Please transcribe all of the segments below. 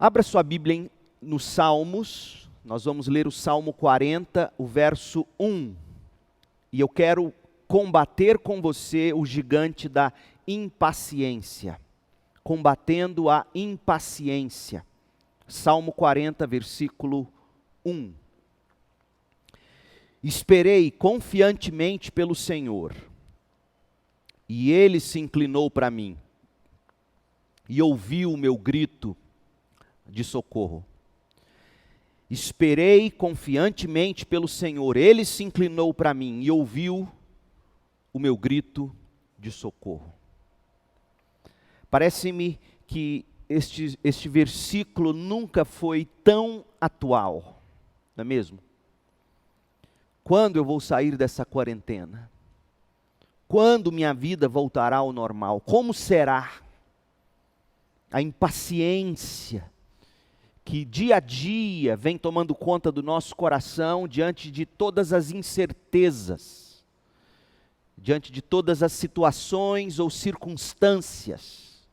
Abra sua Bíblia nos Salmos, nós vamos ler o Salmo 40, o verso 1. E eu quero combater com você o gigante da impaciência. Combatendo a impaciência. Salmo 40, versículo 1. Esperei confiantemente pelo Senhor, e Ele se inclinou para mim, e ouviu o meu grito de socorro. Esperei confiantemente pelo Senhor, Ele se inclinou para mim e ouviu o meu grito de socorro. Parece-me que este versículo nunca foi tão atual, não é mesmo? Quando eu vou sair dessa quarentena? Quando minha vida voltará ao normal? Como será? A impaciência que dia a dia vem tomando conta do nosso coração diante de todas as incertezas, diante de todas as situações ou circunstâncias.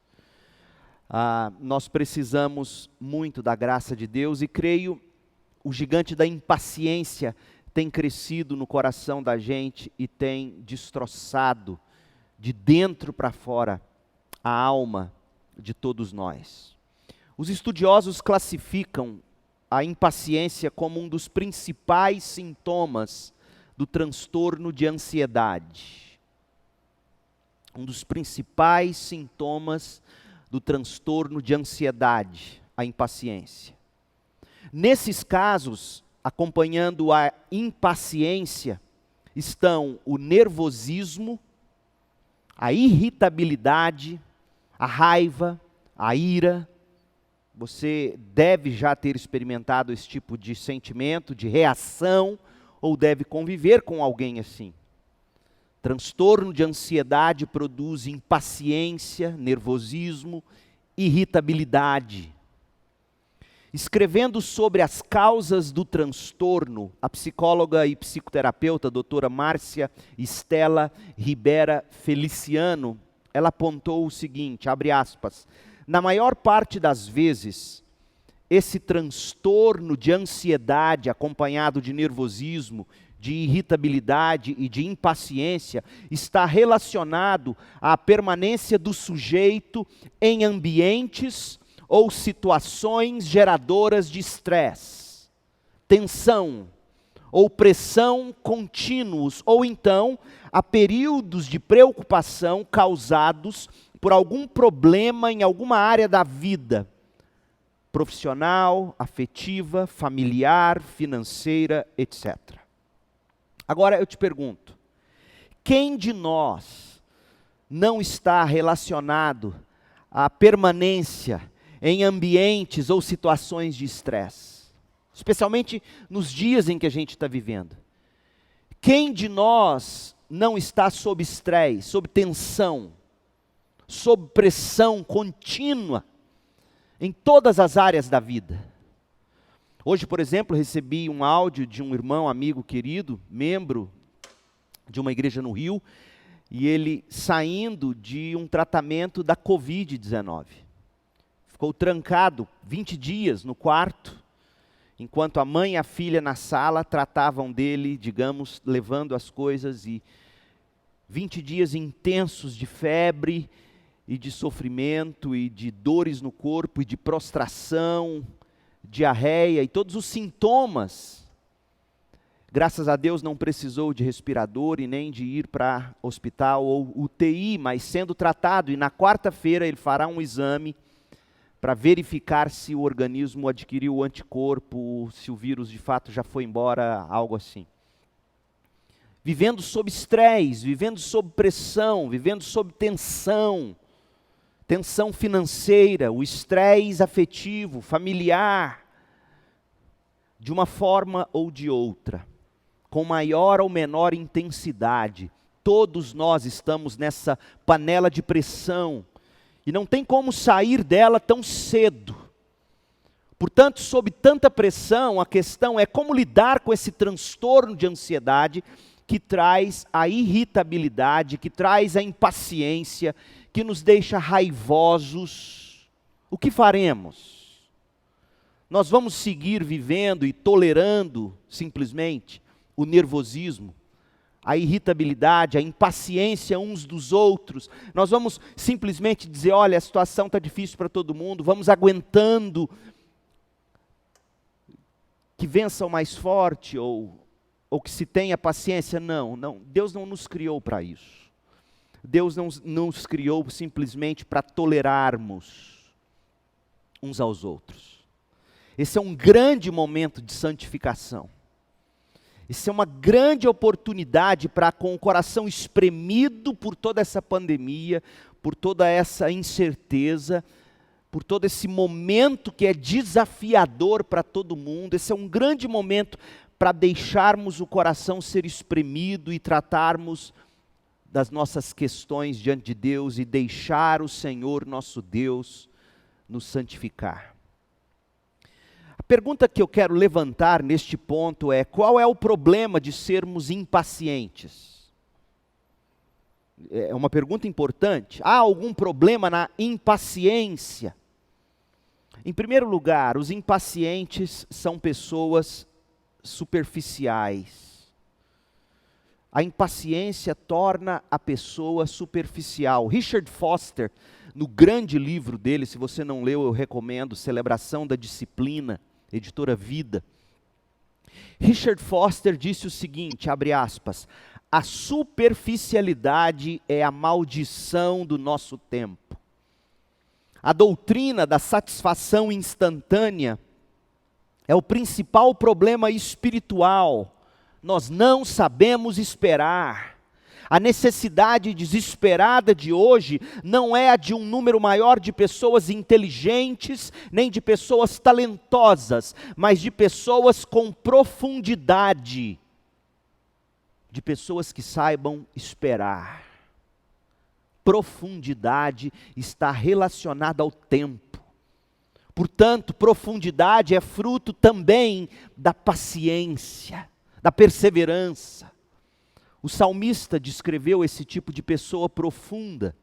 Nós precisamos muito da graça de Deus e creio o gigante da impaciência tem crescido no coração da gente e tem destroçado de dentro para fora a alma de todos nós. Os estudiosos classificam a impaciência como um dos principais sintomas do transtorno de ansiedade. Um dos principais sintomas do transtorno de ansiedade, a impaciência. Nesses casos, acompanhando a impaciência, estão o nervosismo, a irritabilidade, a raiva, a ira. Você deve já ter experimentado esse tipo de sentimento, de reação, ou deve conviver com alguém assim. Transtorno de ansiedade produz impaciência, nervosismo, irritabilidade. Escrevendo sobre as causas do transtorno, a psicóloga e psicoterapeuta doutora Márcia Estela Ribera Feliciano, ela apontou o seguinte, abre aspas, na maior parte das vezes, esse transtorno de ansiedade acompanhado de nervosismo, de irritabilidade e de impaciência está relacionado à permanência do sujeito em ambientes ou situações geradoras de estresse, tensão ou pressão contínuos, ou então a períodos de preocupação causados por algum problema em alguma área da vida, profissional, afetiva, familiar, financeira, etc. Agora eu te pergunto, quem de nós não está relacionado à permanência em ambientes ou situações de estresse, especialmente nos dias em que a gente está vivendo? Quem de nós não está sob estresse, sob tensão, sob pressão contínua em todas as áreas da vida? Hoje, por exemplo, recebi um áudio de um irmão, amigo querido, membro de uma igreja no Rio, e ele saindo de um tratamento da Covid-19. Ficou trancado 20 dias no quarto, enquanto a mãe e a filha na sala tratavam dele, digamos, levando as coisas, e 20 dias intensos de febre e de sofrimento e de dores no corpo e de prostração, diarreia e todos os sintomas. Graças a Deus não precisou de respirador e nem de ir para hospital ou UTI, mas sendo tratado, e na quarta-feira ele fará um exame para verificar se o organismo adquiriu o anticorpo, se o vírus de fato já foi embora, algo assim. Vivendo sob estresse, vivendo sob pressão, vivendo sob tensão, tensão financeira, o estresse afetivo, familiar, de uma forma ou de outra, com maior ou menor intensidade. Todos nós estamos nessa panela de pressão, e não tem como sair dela tão cedo. Portanto, sob tanta pressão, a questão é como lidar com esse transtorno de ansiedade que traz a irritabilidade, que traz a impaciência, que nos deixa raivosos. O que faremos? Nós vamos seguir vivendo e tolerando simplesmente o nervosismo, a irritabilidade, a impaciência uns dos outros? Nós vamos simplesmente dizer, olha, a situação está difícil para todo mundo, vamos aguentando que vença o mais forte, ou que se tenha paciência? Não, Deus não nos criou para isso. Deus não nos criou simplesmente para tolerarmos uns aos outros. Esse é um grande momento de santificação. Isso é uma grande oportunidade para, com o coração espremido por toda essa pandemia, por toda essa incerteza, por todo esse momento que é desafiador para todo mundo, esse é um grande momento para deixarmos o coração ser espremido e tratarmos das nossas questões diante de Deus e deixar o Senhor nosso Deus nos santificar. A pergunta que eu quero levantar neste ponto é: qual é o problema de sermos impacientes? É uma pergunta importante. Há algum problema na impaciência? Em primeiro lugar, os impacientes são pessoas superficiais. A impaciência torna a pessoa superficial. Richard Foster, no grande livro dele, se você não leu, eu recomendo, Celebração da Disciplina, editora Vida. Richard Foster disse o seguinte, abre aspas: a superficialidade é a maldição do nosso tempo. A doutrina da satisfação instantânea é o principal problema espiritual. Nós não sabemos esperar. A necessidade desesperada de hoje não é a de um número maior de pessoas inteligentes, nem de pessoas talentosas, mas de pessoas com profundidade, de pessoas que saibam esperar. Profundidade está relacionada ao tempo. Portanto, profundidade é fruto também da paciência, da perseverança. O salmista descreveu esse tipo de pessoa profunda,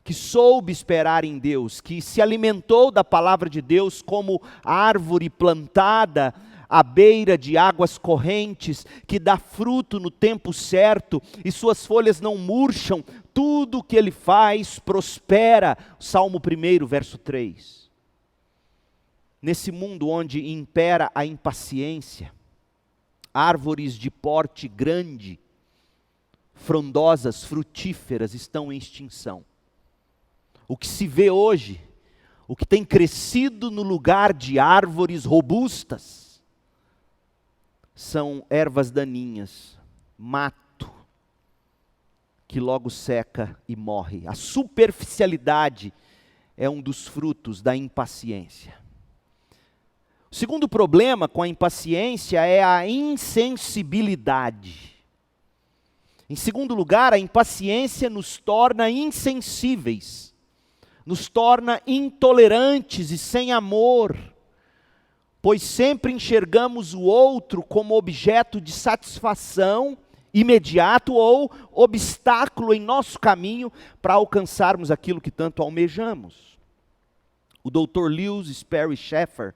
que soube esperar em Deus, que se alimentou da palavra de Deus como árvore plantada à beira de águas correntes, que dá fruto no tempo certo, e suas folhas não murcham, tudo o que ele faz prospera. Salmo 1, verso 3. Nesse mundo onde impera a impaciência, árvores de porte grande, frondosas, frutíferas, estão em extinção. O que se vê hoje, o que tem crescido no lugar de árvores robustas, são ervas daninhas, mato, que logo seca e morre. A superficialidade é um dos frutos da impaciência. O segundo problema com a impaciência é a insensibilidade. Em segundo lugar, a impaciência nos torna insensíveis, nos torna intolerantes e sem amor, pois sempre enxergamos o outro como objeto de satisfação imediato ou obstáculo em nosso caminho para alcançarmos aquilo que tanto almejamos. O Dr. Lewis Sperry Chafer,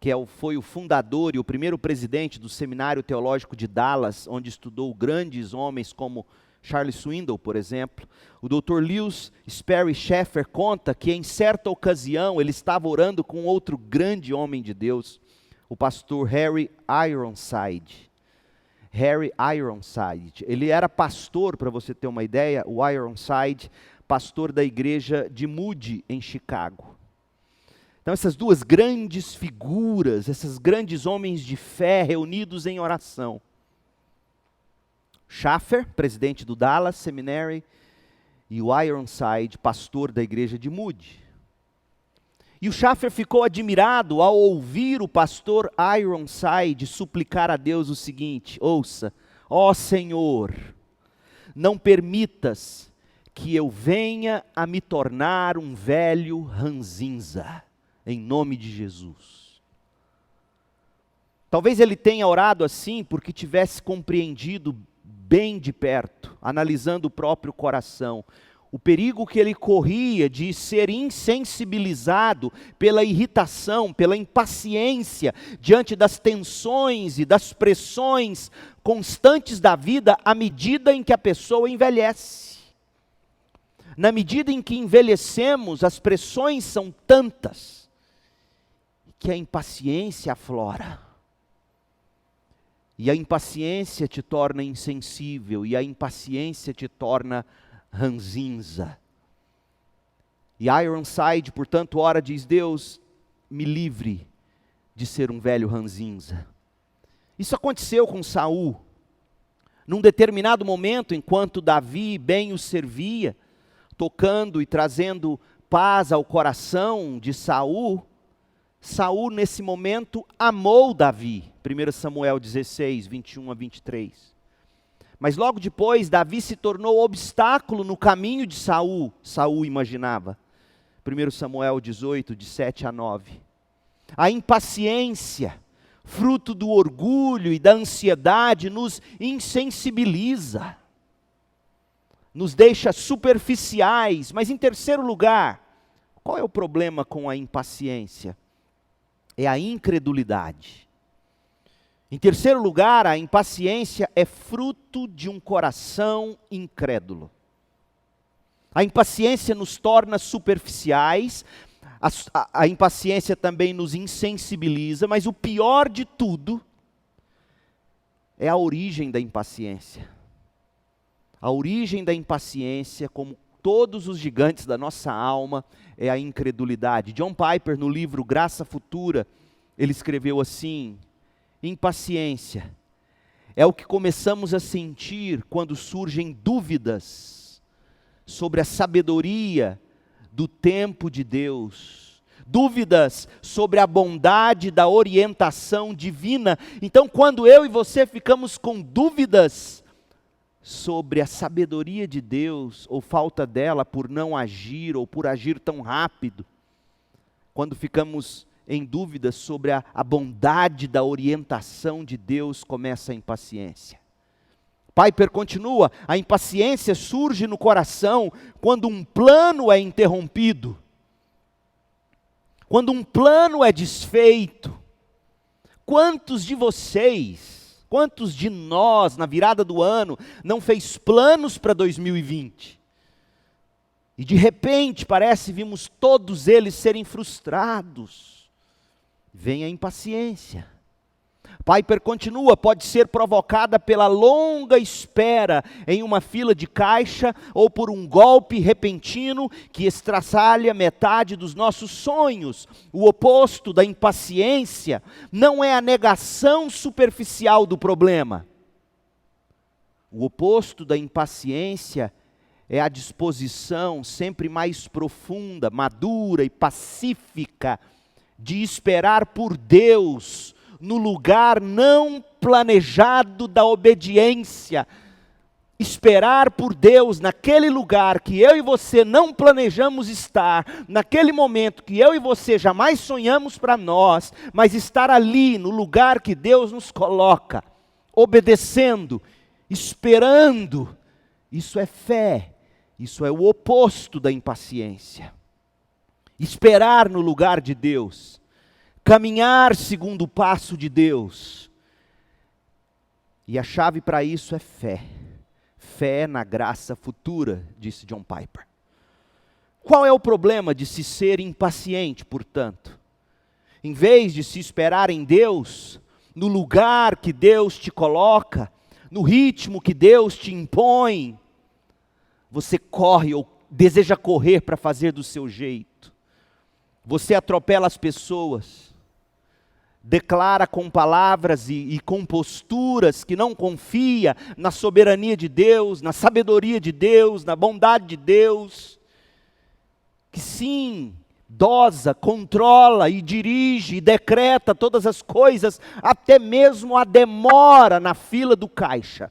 que foi o fundador e o primeiro presidente do Seminário Teológico de Dallas, onde estudou grandes homens como Charles Swindoll, por exemplo, o Dr. Lewis Sperry Chafer conta que em certa ocasião ele estava orando com outro grande homem de Deus, o pastor Harry Ironside. Harry Ironside, ele era pastor, para você ter uma ideia, o Ironside, pastor da igreja de Moody, em Chicago. Então essas duas grandes figuras, esses grandes homens de fé reunidos em oração. Chafer, presidente do Dallas Seminary, e o Ironside, pastor da igreja de Moody. E o Chafer ficou admirado ao ouvir o pastor Ironside suplicar a Deus o seguinte: ouça, ó Senhor, não permitas que eu venha a me tornar um velho ranzinza, em nome de Jesus. Talvez ele tenha orado assim porque tivesse compreendido bem de perto, analisando o próprio coração, o perigo que ele corria de ser insensibilizado pela irritação, pela impaciência, diante das tensões e das pressões constantes da vida, à medida em que a pessoa envelhece. Na medida em que envelhecemos, as pressões são tantas, que a impaciência aflora. E a impaciência te torna insensível, e a impaciência te torna ranzinza. E Ironside, portanto, ora diz: Deus, me livre de ser um velho ranzinza. Isso aconteceu com Saul. Num determinado momento, enquanto Davi bem o servia, tocando e trazendo paz ao coração de Saul, Saul nesse momento amou Davi. 1 Samuel 16, 21 a 23. Mas logo depois, Davi se tornou obstáculo no caminho de Saul, Saul imaginava. 1 Samuel 18, de 7 a 9. A impaciência, fruto do orgulho e da ansiedade, nos insensibiliza, nos deixa superficiais. Mas em terceiro lugar, qual é o problema com a impaciência? É a incredulidade. Em terceiro lugar, a impaciência é fruto de um coração incrédulo. A impaciência nos torna superficiais, a impaciência também nos insensibiliza, mas o pior de tudo é a origem da impaciência. A origem da impaciência, como todos os gigantes da nossa alma, é a incredulidade. John Piper, no livro Graça Futura, ele escreveu assim: impaciência é o que começamos a sentir quando surgem dúvidas sobre a sabedoria do tempo de Deus, dúvidas sobre a bondade da orientação divina. Então, quando eu e você ficamos com dúvidas sobre a sabedoria de Deus, ou falta dela por não agir, ou por agir tão rápido, quando ficamos em dúvida sobre a bondade da orientação de Deus, começa a impaciência. Piper continua: a impaciência surge no coração quando um plano é interrompido, quando um plano é desfeito. Quantos de vocês, quantos de nós, na virada do ano, não fez planos para 2020? E de repente, parece, vimos todos eles serem frustrados. Vem a impaciência. Piper continua: pode ser provocada pela longa espera em uma fila de caixa, ou por um golpe repentino que estraçalha metade dos nossos sonhos. O oposto da impaciência não é a negação superficial do problema. O oposto da impaciência é a disposição sempre mais profunda, madura e pacífica de esperar por Deus no lugar não planejado da obediência. Esperar por Deus naquele lugar que eu e você não planejamos estar, naquele momento que eu e você jamais sonhamos para nós, mas estar ali no lugar que Deus nos coloca, obedecendo, esperando. Isso é fé, isso é o oposto da impaciência. Esperar no lugar de Deus, caminhar segundo o passo de Deus. E a chave para isso é fé. Fé na graça futura, disse John Piper. Qual é o problema de se ser impaciente, portanto? Em vez de se esperar em Deus, no lugar que Deus te coloca, no ritmo que Deus te impõe, você corre ou deseja correr para fazer do seu jeito. Você atropela as pessoas, declara com palavras e com posturas que não confia na soberania de Deus, na sabedoria de Deus, na bondade de Deus, que sim, dosa, controla e dirige e decreta todas as coisas, até mesmo a demora na fila do caixa.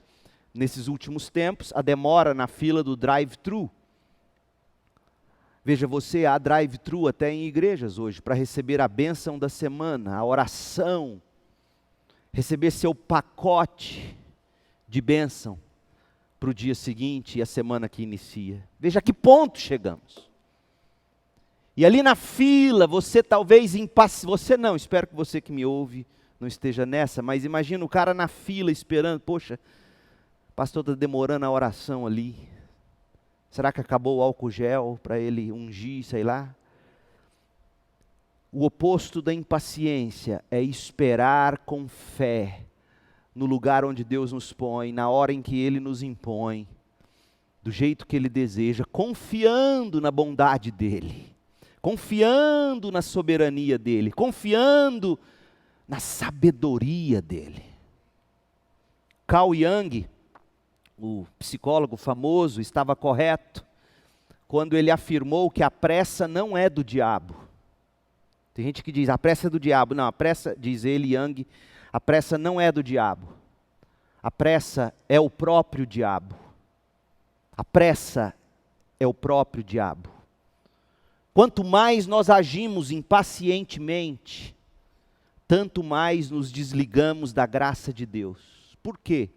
Nesses últimos tempos, a demora na fila do drive-thru. Veja você, há drive-thru até em igrejas hoje, para receber a bênção da semana, a oração, receber seu pacote de bênção. para o dia seguinte e a semana que inicia. Veja a que ponto chegamos. E ali na fila, você talvez você não, espero que você que me ouve não esteja nessa, mas imagina o cara na fila esperando, poxa, o pastor está demorando a oração ali. Será que acabou o álcool gel para ele ungir, sei lá? O oposto da impaciência é esperar com fé no lugar onde Deus nos põe, na hora em que Ele nos impõe, do jeito que Ele deseja, confiando na bondade dEle, confiando na soberania dEle, confiando na sabedoria dEle. Carl Jung, o psicólogo famoso, estava correto quando ele afirmou que a pressa não é do diabo. Tem gente que diz, a pressa é do diabo. Não, a pressa, diz ele, Jung, a pressa não é do diabo. A pressa é o próprio diabo. A pressa é o próprio diabo. Quanto mais nós agimos impacientemente, tanto mais nos desligamos da graça de Deus. Por quê?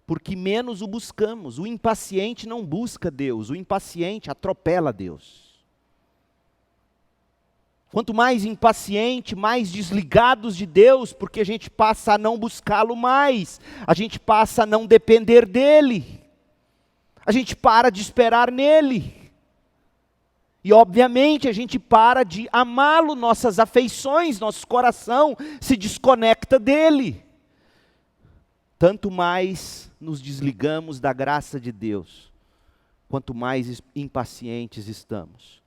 Porque menos o buscamos. O impaciente não busca Deus, o impaciente atropela Deus. Quanto mais impaciente, mais desligados de Deus, porque a gente passa a não buscá-lo mais, a gente passa a não depender dEle, a gente para de esperar nele, e obviamente a gente para de amá-lo, nossas afeições, nosso coração se desconecta dEle. Tanto mais nos desligamos da graça de Deus, quanto mais impacientes estamos.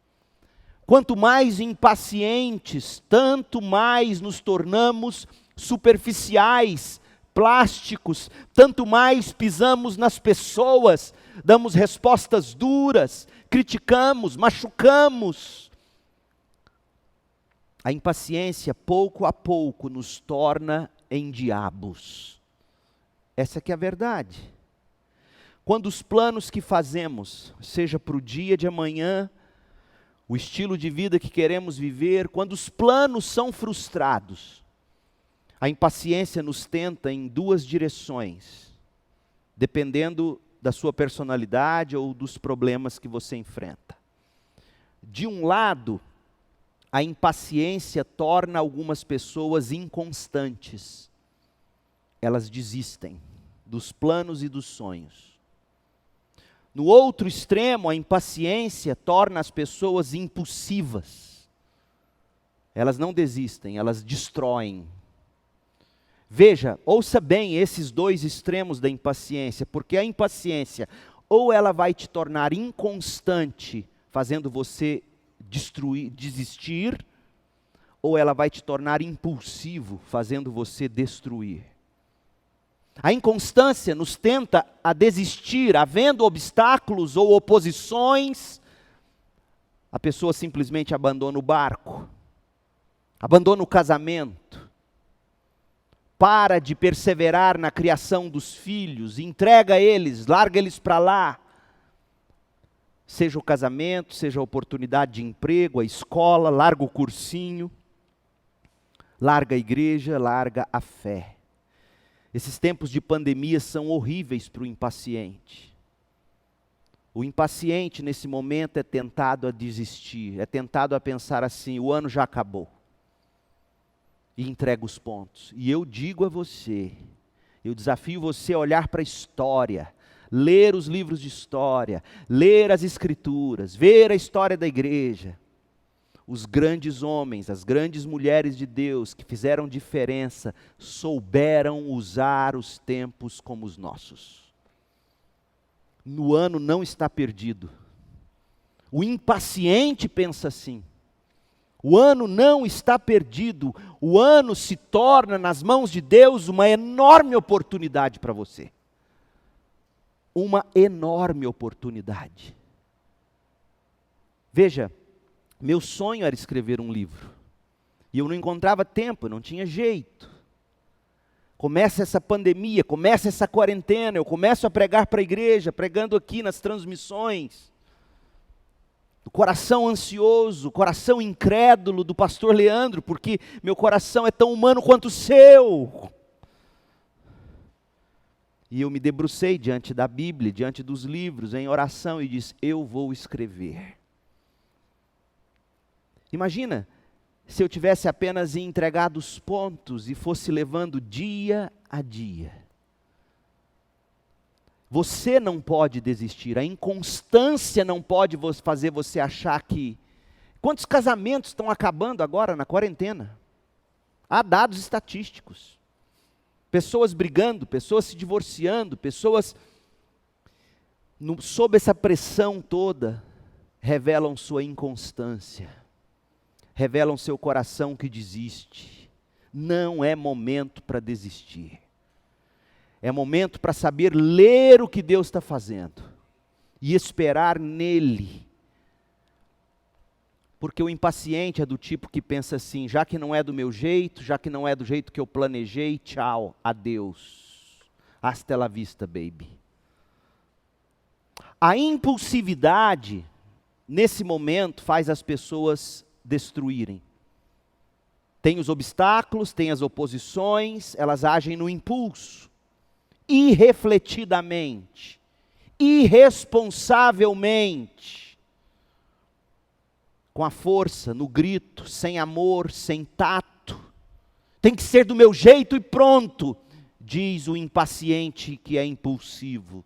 Quanto mais impacientes, tanto mais nos tornamos superficiais, plásticos, tanto mais pisamos nas pessoas, damos respostas duras, criticamos, machucamos. A impaciência, pouco a pouco, nos torna endiabos. Essa que é a verdade. Quando os planos que fazemos, seja para o dia de amanhã, o estilo de vida que queremos viver, quando os planos são frustrados, a impaciência nos tenta em duas direções, dependendo da sua personalidade ou dos problemas que você enfrenta. De um lado, a impaciência torna algumas pessoas inconstantes. Elas desistem dos planos e dos sonhos. No outro extremo, a impaciência torna as pessoas impulsivas. Elas não desistem, elas destroem. Veja, ouça bem esses dois extremos da impaciência, porque a impaciência, ou ela vai te tornar inconstante, fazendo você desistir, ou ela vai te tornar impulsivo, fazendo você destruir. A inconstância nos tenta a desistir, havendo obstáculos ou oposições, a pessoa simplesmente abandona o barco, abandona o casamento, para de perseverar na criação dos filhos, entrega eles, larga eles para lá. Seja o casamento, seja a oportunidade de emprego, a escola, larga o cursinho, larga a igreja, larga a fé. Esses tempos de pandemia são horríveis para o impaciente. O impaciente nesse momento é tentado a desistir, é tentado a pensar assim, o ano já acabou. E entrega os pontos. E eu digo a você, eu desafio você a olhar para a história, ler os livros de história, ler as escrituras, ver a história da igreja. Os grandes homens, as grandes mulheres de Deus que fizeram diferença, souberam usar os tempos como os nossos. No ano não está perdido. O impaciente pensa assim. O ano não está perdido. O ano se torna nas mãos de Deus uma enorme oportunidade para você. Uma enorme oportunidade. Veja, meu sonho era escrever um livro, e eu não encontrava tempo, não tinha jeito. Começa essa pandemia, começa essa quarentena, eu começo a pregar para a igreja, pregando aqui nas transmissões. O coração ansioso, o coração incrédulo do pastor Leandro, porque meu coração é tão humano quanto o seu. E eu me debrucei diante da Bíblia, diante dos livros, em oração, e disse: eu vou escrever. Imagina se eu tivesse apenas entregado os pontos e fosse levando dia a dia. Você não pode desistir, a inconstância não pode fazer você achar que... Quantos casamentos estão acabando agora na quarentena? Há dados estatísticos. Pessoas brigando, pessoas se divorciando, pessoas sob essa pressão toda, revelam sua inconstância, revelam seu coração que desiste. Não é momento para desistir. É momento para saber ler o que Deus está fazendo e esperar nele. Porque o impaciente é do tipo que pensa assim: já que não é do meu jeito, já que não é do jeito que eu planejei, tchau, adeus. Hasta la vista, baby. A impulsividade, nesse momento, faz as pessoas destruírem. Tem os obstáculos, tem as oposições, elas agem no impulso. Irrefletidamente, irresponsavelmente, com a força, no grito, sem amor, sem tato. Tem que ser do meu jeito e pronto, diz o impaciente que é impulsivo.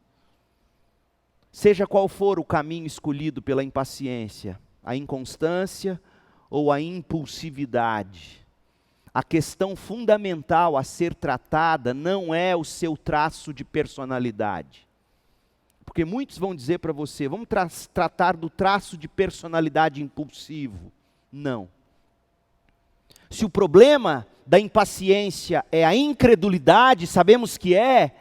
Seja qual for o caminho escolhido pela impaciência, a inconstância ou a impulsividade, a questão fundamental a ser tratada não é o seu traço de personalidade. Porque muitos vão dizer para você: vamos tratar do traço de personalidade impulsivo. Não. Se o problema da impaciência é a incredulidade, sabemos que é,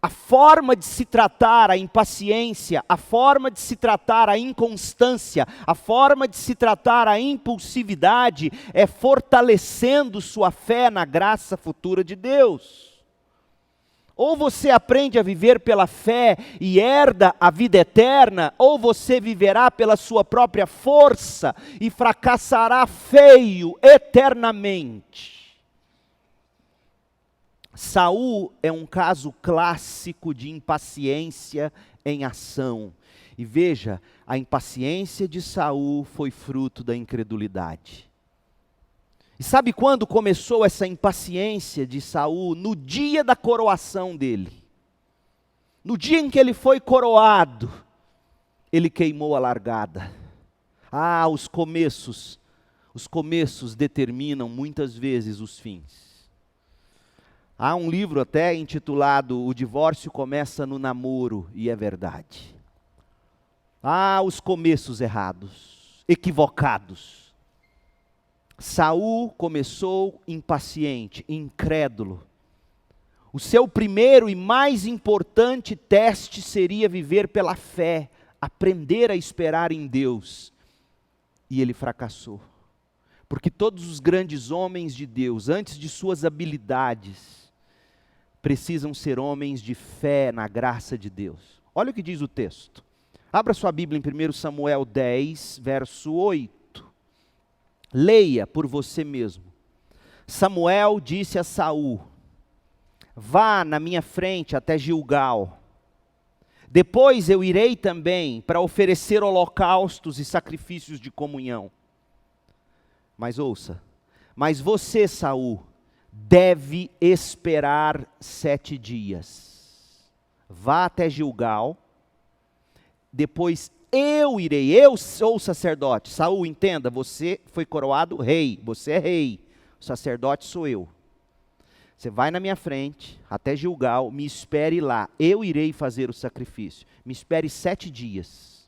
a forma de se tratar a impaciência, a forma de se tratar a inconstância, a forma de se tratar a impulsividade é fortalecendo sua fé na graça futura de Deus. Ou você aprende a viver pela fé e herda a vida eterna, ou você viverá pela sua própria força e fracassará feio eternamente. Saul é um caso clássico de impaciência em ação. E veja, a impaciência de Saul foi fruto da incredulidade. E sabe quando começou essa impaciência de Saul? No dia da coroação dele. No dia em que ele foi coroado, ele queimou a largada. Ah, os começos determinam muitas vezes os fins. Há um livro até intitulado O Divórcio Começa no Namoro, e é verdade. Ah, os começos errados, equivocados. Saul começou impaciente, incrédulo. O seu primeiro e mais importante teste seria viver pela fé, aprender a esperar em Deus. E ele fracassou. Porque todos os grandes homens de Deus, antes de suas habilidades, precisam ser homens de fé na graça de Deus. Olha o que diz o texto. Abra sua Bíblia em 1 Samuel 10, verso 8. Leia por você mesmo. Samuel disse a Saul: vá na minha frente até Gilgal. Depois eu irei também para oferecer holocaustos e sacrifícios de comunhão. Mas ouça, mas você, Saul, deve esperar 7 dias. Vá até Gilgal, depois eu irei, eu sou o sacerdote. Saul, entenda, você foi coroado rei, você é rei, o sacerdote sou eu. Você vai na minha frente, até Gilgal, me espere lá, eu irei fazer o sacrifício. Me espere 7 dias.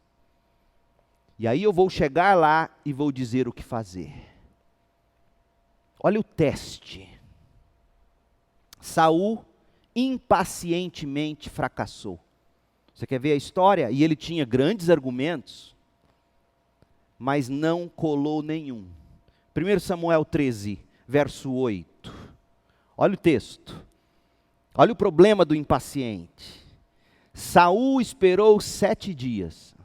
E aí eu vou chegar lá e vou dizer o que fazer. Olha o teste. Saul impacientemente fracassou. Você quer ver a história? E ele tinha grandes argumentos, mas não colou nenhum. 1 Samuel 13, verso 8. Olha o texto. Olha o problema do impaciente. Saul esperou 7 dias.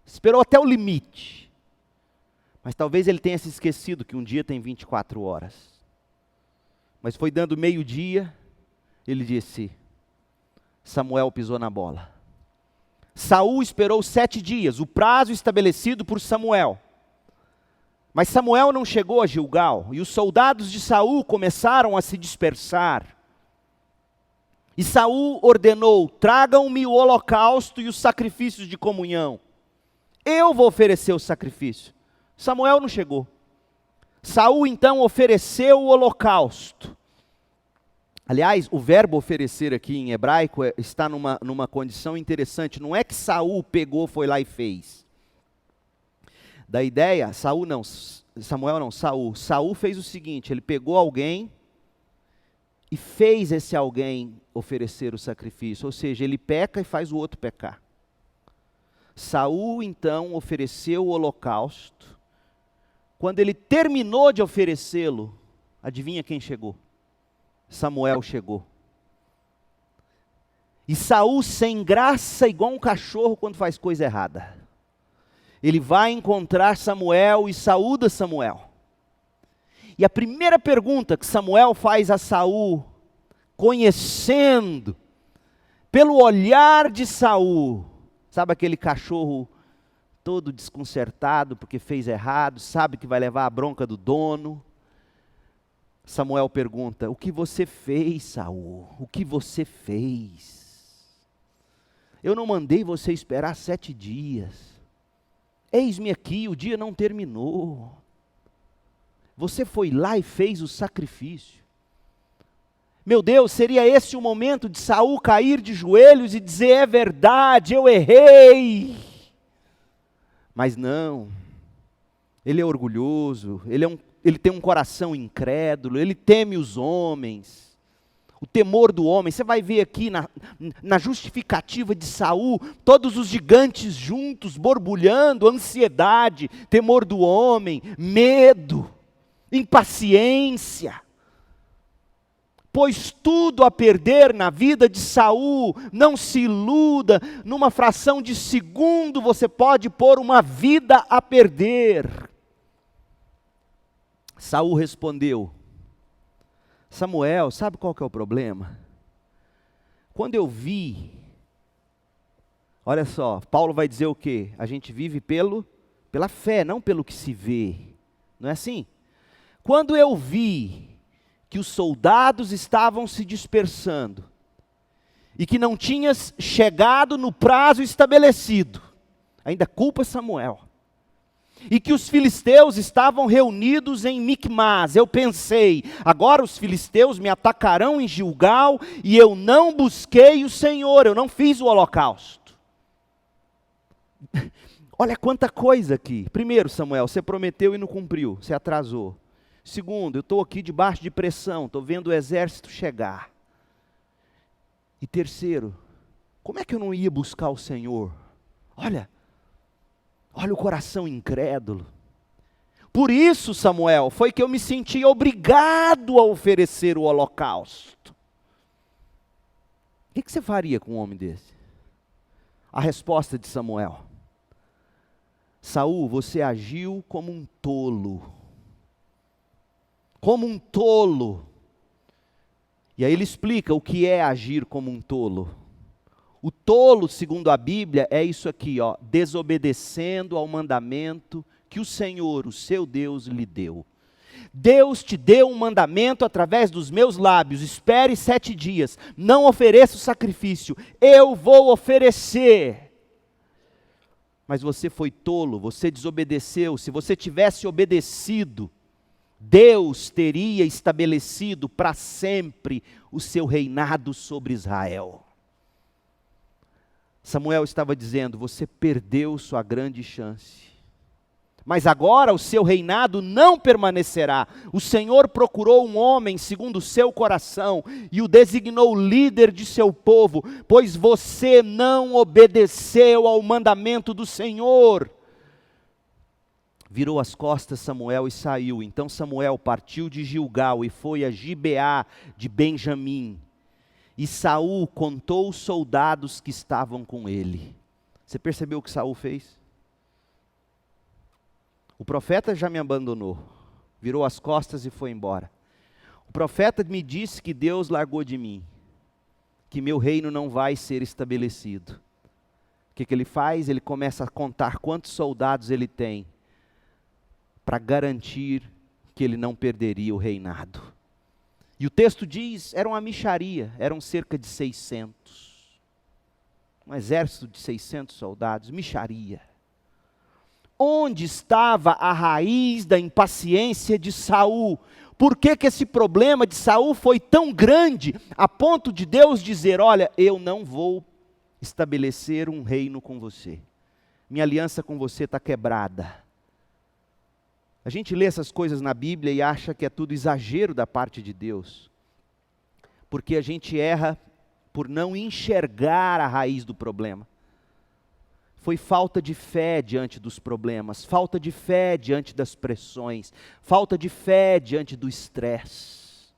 Esperou até o limite. Mas talvez ele tenha se esquecido que um dia tem 24 horas. Mas foi dando meio-dia, ele disse: Samuel pisou na bola. Saul esperou 7 dias, o prazo estabelecido por Samuel. Mas Samuel não chegou a Gilgal, e os soldados de Saul começaram a se dispersar. E Saul ordenou: tragam-me o holocausto e os sacrifícios de comunhão. Eu vou oferecer o sacrifício. Samuel não chegou. Saul então ofereceu o holocausto. Aliás, o verbo oferecer aqui em hebraico está numa condição interessante. Não é que Saul pegou, foi lá e fez. Da ideia, Samuel não, Saul. Saul fez o seguinte, ele pegou alguém e fez esse alguém oferecer o sacrifício. Ou seja, ele peca e faz o outro pecar. Saul então ofereceu o holocausto. Quando ele terminou de oferecê-lo, adivinha quem chegou? Samuel chegou. E Saul, sem graça, igual um cachorro quando faz coisa errada. Ele vai encontrar Samuel e saúda Samuel. E a primeira pergunta que Samuel faz a Saul, conhecendo, pelo olhar de Saul, sabe aquele cachorro todo desconcertado porque fez errado, sabe que vai levar a bronca do dono? Samuel pergunta: o que você fez, Saul? O que você fez? Eu não mandei você esperar 7 dias. Eis-me aqui, o dia não terminou. Você foi lá e fez o sacrifício. Meu Deus, seria esse o momento de Saul cair de joelhos e dizer: é verdade, eu errei. Mas não, ele é orgulhoso, ele tem um coração incrédulo, ele teme os homens, o temor do homem. Você vai ver aqui na justificativa de Saul, todos os gigantes juntos, borbulhando, ansiedade, temor do homem, medo, impaciência. Pôs tudo a perder na vida de Saul. Não se iluda, numa fração de segundo você pode pôr uma vida a perder. Saul respondeu: Samuel, sabe qual que é o problema? Quando eu vi, olha só, Paulo vai dizer o quê? A gente vive pela fé, não pelo que se vê. Não é assim? Quando eu vi que os soldados estavam se dispersando, e que não tinhas chegado no prazo estabelecido, ainda culpa Samuel, e que os filisteus estavam reunidos em Micmas, eu pensei: agora os filisteus me atacarão em Gilgal, e eu não busquei o Senhor, eu não fiz o holocausto. Olha quanta coisa aqui. Primeiro, Samuel, você prometeu e não cumpriu, você atrasou. Segundo, eu estou aqui debaixo de pressão, estou vendo o exército chegar. E terceiro, como é que eu não ia buscar o Senhor? Olha o coração incrédulo. Por isso, Samuel, foi que eu me senti obrigado a oferecer o holocausto. O que você faria com um homem desse? A resposta de Samuel: Saul, você agiu como um tolo. Como um tolo. E aí ele explica o que é agir como um tolo. O tolo, segundo a Bíblia, é isso aqui, ó, desobedecendo ao mandamento que o Senhor, o seu Deus, lhe deu. Deus te deu um mandamento através dos meus lábios: espere 7 dias, não ofereça o sacrifício, eu vou oferecer. Mas você foi tolo, você desobedeceu. Se você tivesse obedecido, Deus teria estabelecido para sempre o seu reinado sobre Israel. Samuel estava dizendo: você perdeu sua grande chance. Mas agora o seu reinado não permanecerá. O Senhor procurou um homem segundo o seu coração e o designou líder de seu povo, pois você não obedeceu ao mandamento do Senhor. Virou as costas Samuel e saiu. Então Samuel partiu de Gilgal e foi a Gibeá de Benjamim. E Saul contou os soldados que estavam com ele. Você percebeu o que Saul fez? O profeta já me abandonou, virou as costas e foi embora. O profeta me disse que Deus largou de mim, que meu reino não vai ser estabelecido. O que ele faz? Ele começa a contar quantos soldados ele tem, para garantir que ele não perderia o reinado. E o texto diz, era uma mixaria, eram cerca de 600. Um exército de 600 soldados, mixaria. Onde estava a raiz da impaciência de Saul? Por que esse problema de Saul foi tão grande, a ponto de Deus dizer, olha, eu não vou estabelecer um reino com você. Minha aliança com você está quebrada. A gente lê essas coisas na Bíblia e acha que é tudo exagero da parte de Deus. Porque a gente erra por não enxergar a raiz do problema. Foi falta de fé diante dos problemas, falta de fé diante das pressões, falta de fé diante do estresse.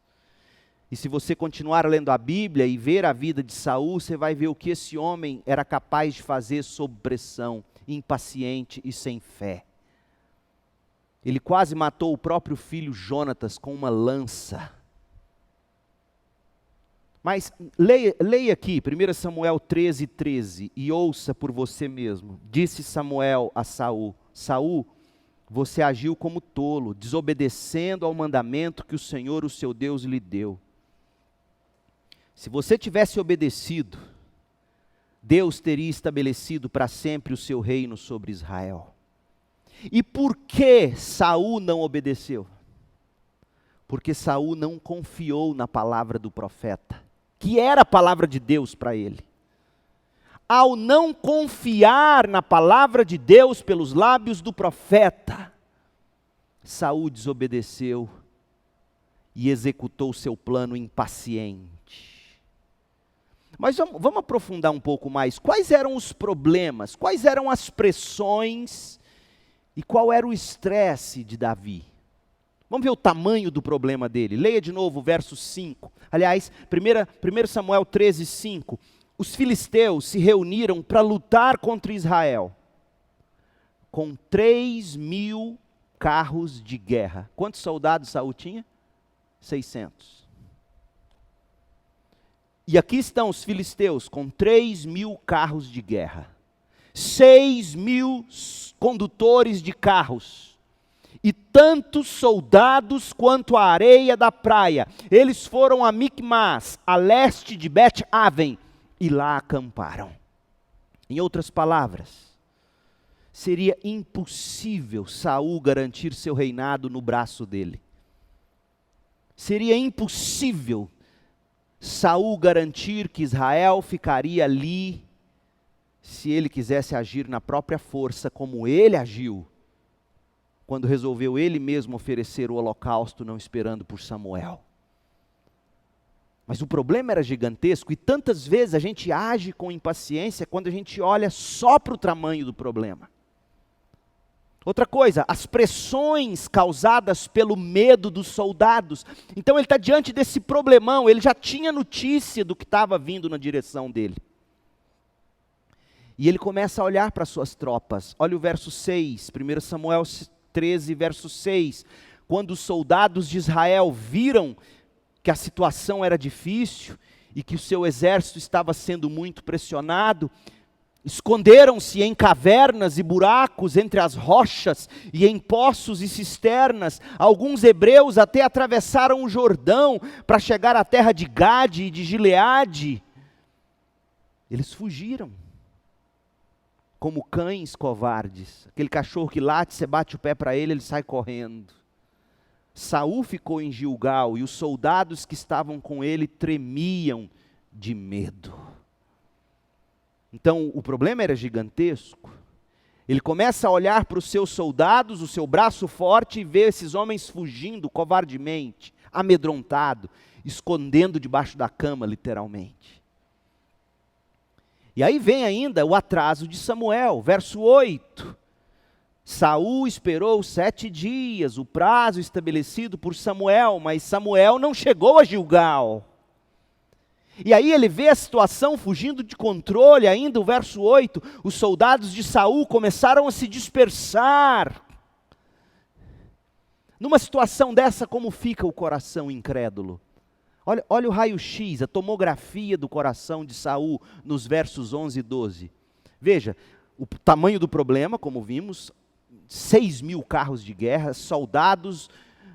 E se você continuar lendo a Bíblia e ver a vida de Saul, você vai ver o que esse homem era capaz de fazer sob pressão, impaciente e sem fé. Ele quase matou o próprio filho Jonatas com uma lança. Mas leia aqui, 1 Samuel 13:13, e ouça por você mesmo. Disse Samuel a Saul, Saul, você agiu como tolo, desobedecendo ao mandamento que o Senhor, o seu Deus, lhe deu. Se você tivesse obedecido, Deus teria estabelecido para sempre o seu reino sobre Israel. E por que Saul não obedeceu? Porque Saul não confiou na palavra do profeta, que era a palavra de Deus para ele. Ao não confiar na palavra de Deus pelos lábios do profeta, Saul desobedeceu e executou seu plano impaciente. Mas vamos aprofundar um pouco mais. Quais eram os problemas? Quais eram as pressões? E qual era o estresse de Davi? Vamos ver o tamanho do problema dele. Leia de novo o verso 5. Aliás, 1 Samuel 13:5. Os filisteus se reuniram para lutar contra Israel, com 3.000 carros de guerra. Quantos soldados Saul tinha? 600. E aqui estão os filisteus com 3.000 carros de guerra, 6.000 condutores de carros, e tantos soldados quanto a areia da praia. Eles foram a Micmas, a leste de Bet-Aven, e lá acamparam. Em outras palavras, seria impossível Saul garantir seu reinado no braço dele. Seria impossível Saul garantir que Israel ficaria ali, se ele quisesse agir na própria força, como ele agiu, quando resolveu ele mesmo oferecer o holocausto, não esperando por Samuel. Mas o problema era gigantesco, e tantas vezes a gente age com impaciência quando a gente olha só para o tamanho do problema. Outra coisa, as pressões causadas pelo medo dos soldados. Então ele está diante desse problemão, ele já tinha notícia do que estava vindo na direção dele. E ele começa a olhar para suas tropas. Olha o verso 6, 1 Samuel 13, verso 6. Quando os soldados de Israel viram que a situação era difícil e que o seu exército estava sendo muito pressionado, esconderam-se em cavernas e buracos entre as rochas e em poços e cisternas. Alguns hebreus até atravessaram o Jordão para chegar à terra de Gade e de Gileade. Eles fugiram, como cães covardes. Aquele cachorro que late, você bate o pé para ele, ele sai correndo. Saul ficou em Gilgal e os soldados que estavam com ele tremiam de medo. Então o problema era gigantesco. Ele começa a olhar para os seus soldados, o seu braço forte, e vê esses homens fugindo covardemente, amedrontado, escondendo debaixo da cama, literalmente. E aí vem ainda o atraso de Samuel, verso 8. Saul esperou 7 dias, o prazo estabelecido por Samuel, mas Samuel não chegou a Gilgal. E aí ele vê a situação fugindo de controle, ainda o verso 8, os soldados de Saul começaram a se dispersar. Numa situação dessa, como fica o coração incrédulo? Olha o raio-x, a tomografia do coração de Saul nos versos 11 e 12. Veja, o tamanho do problema, como vimos, 6.000 carros de guerra, soldados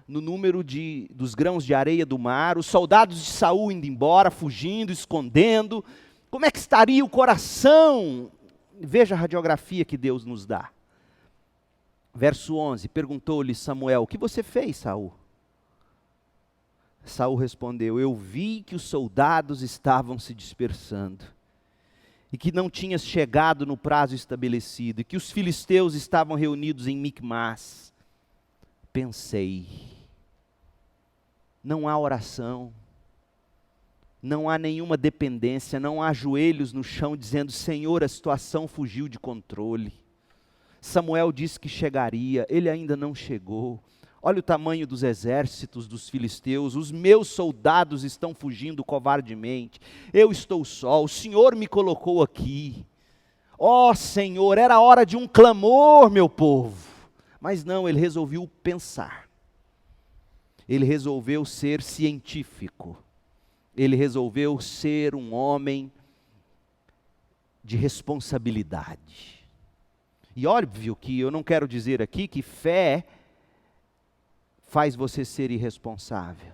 no número dos grãos de areia do mar, os soldados de Saul indo embora, fugindo, escondendo. Como é que estaria o coração? Veja a radiografia que Deus nos dá. Verso 11, perguntou-lhe Samuel, o que você fez, Saul? Saul respondeu, eu vi que os soldados estavam se dispersando, e que não tinhas chegado no prazo estabelecido, e que os filisteus estavam reunidos em Micmás. Pensei, não há oração, não há nenhuma dependência, não há joelhos no chão dizendo, Senhor, a situação fugiu de controle. Samuel disse que chegaria, ele ainda não chegou. Olha o tamanho dos exércitos dos filisteus, os meus soldados estão fugindo covardemente, eu estou só, o Senhor me colocou aqui. Ó Senhor, era hora de um clamor, meu povo. Mas não, ele resolveu pensar. Ele resolveu ser científico. Ele resolveu ser um homem de responsabilidade. E óbvio que eu não quero dizer aqui que fé faz você ser irresponsável.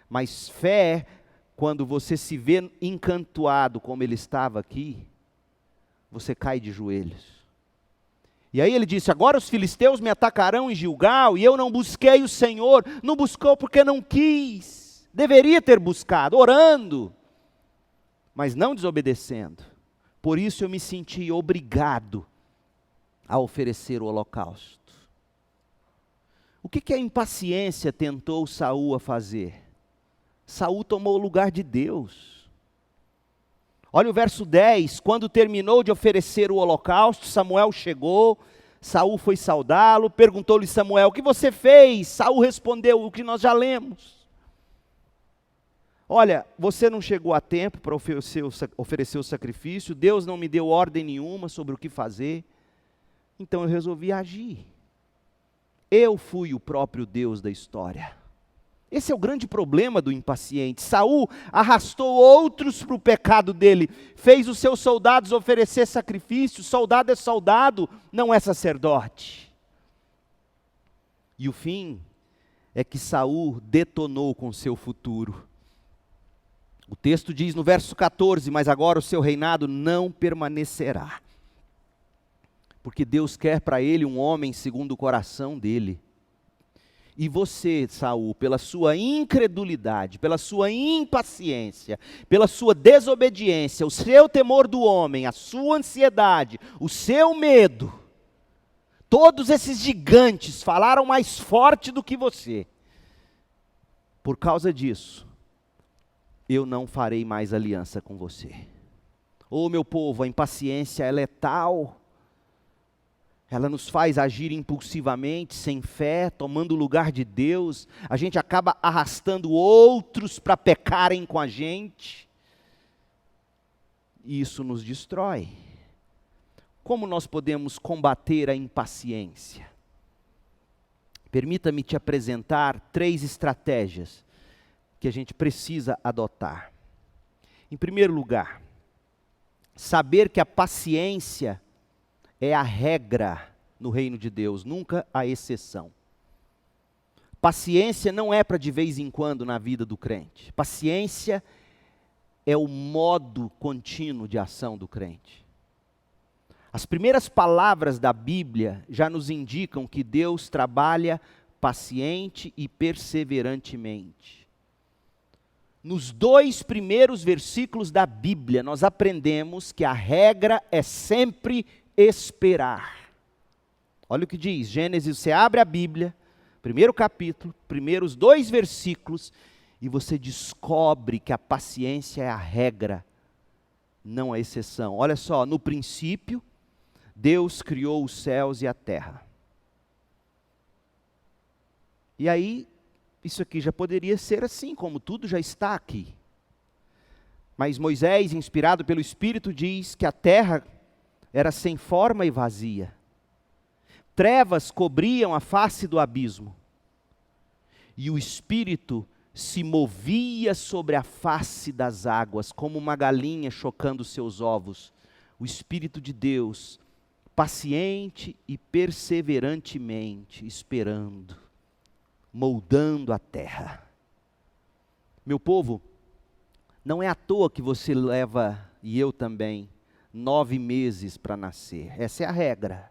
Mas fé, quando você se vê encantoado como ele estava aqui, você cai de joelhos. E aí ele disse, agora os filisteus me atacarão em Gilgal, e eu não busquei o Senhor. Não buscou porque não quis. Deveria ter buscado, orando, mas não desobedecendo. Por isso eu me senti obrigado a oferecer o holocausto. O que a impaciência tentou Saul a fazer? Saul tomou o lugar de Deus. Olha o verso 10, quando terminou de oferecer o holocausto, Samuel chegou, Saul foi saudá-lo, perguntou-lhe Samuel, o que você fez? Saul respondeu, o que nós já lemos. Olha, você não chegou a tempo para oferecer o sacrifício, Deus não me deu ordem nenhuma sobre o que fazer, então eu resolvi agir. Eu fui o próprio Deus da história. Esse é o grande problema do impaciente. Saul arrastou outros para o pecado dele, fez os seus soldados oferecer sacrifício, soldado é soldado, não é sacerdote. E o fim é que Saul detonou com seu futuro. O texto diz no verso 14, mas agora o seu reinado não permanecerá. Porque Deus quer para ele um homem segundo o coração dele. E você, Saul, pela sua incredulidade, pela sua impaciência, pela sua desobediência, o seu temor do homem, a sua ansiedade, o seu medo, todos esses gigantes falaram mais forte do que você. Por causa disso, eu não farei mais aliança com você. Ô meu povo, a impaciência é letal. Ela nos faz agir impulsivamente, sem fé, tomando o lugar de Deus. A gente acaba arrastando outros para pecarem com a gente. E isso nos destrói. Como nós podemos combater a impaciência? Permita-me te apresentar 3 estratégias que a gente precisa adotar. Em primeiro lugar, saber que a paciência é a regra no reino de Deus, nunca a exceção. Paciência não é para de vez em quando na vida do crente. Paciência é o modo contínuo de ação do crente. As primeiras palavras da Bíblia já nos indicam que Deus trabalha paciente e perseverantemente. Nos 2 primeiros versículos da Bíblia, nós aprendemos que a regra é sempre esperar. Olha o que diz, Gênesis, você abre a Bíblia, primeiro capítulo, primeiros 2 versículos, e você descobre que a paciência é a regra, não a exceção. Olha só, no princípio, Deus criou os céus e a terra. E aí, isso aqui já poderia ser assim, como tudo já está aqui. Mas Moisés, inspirado pelo Espírito, diz que a terra era sem forma e vazia. Trevas cobriam a face do abismo. E o Espírito se movia sobre a face das águas, como uma galinha chocando seus ovos. O Espírito de Deus, paciente e perseverantemente esperando, moldando a terra. Meu povo, não é à toa que você leva, e eu também, 9 meses para nascer. Essa é a regra.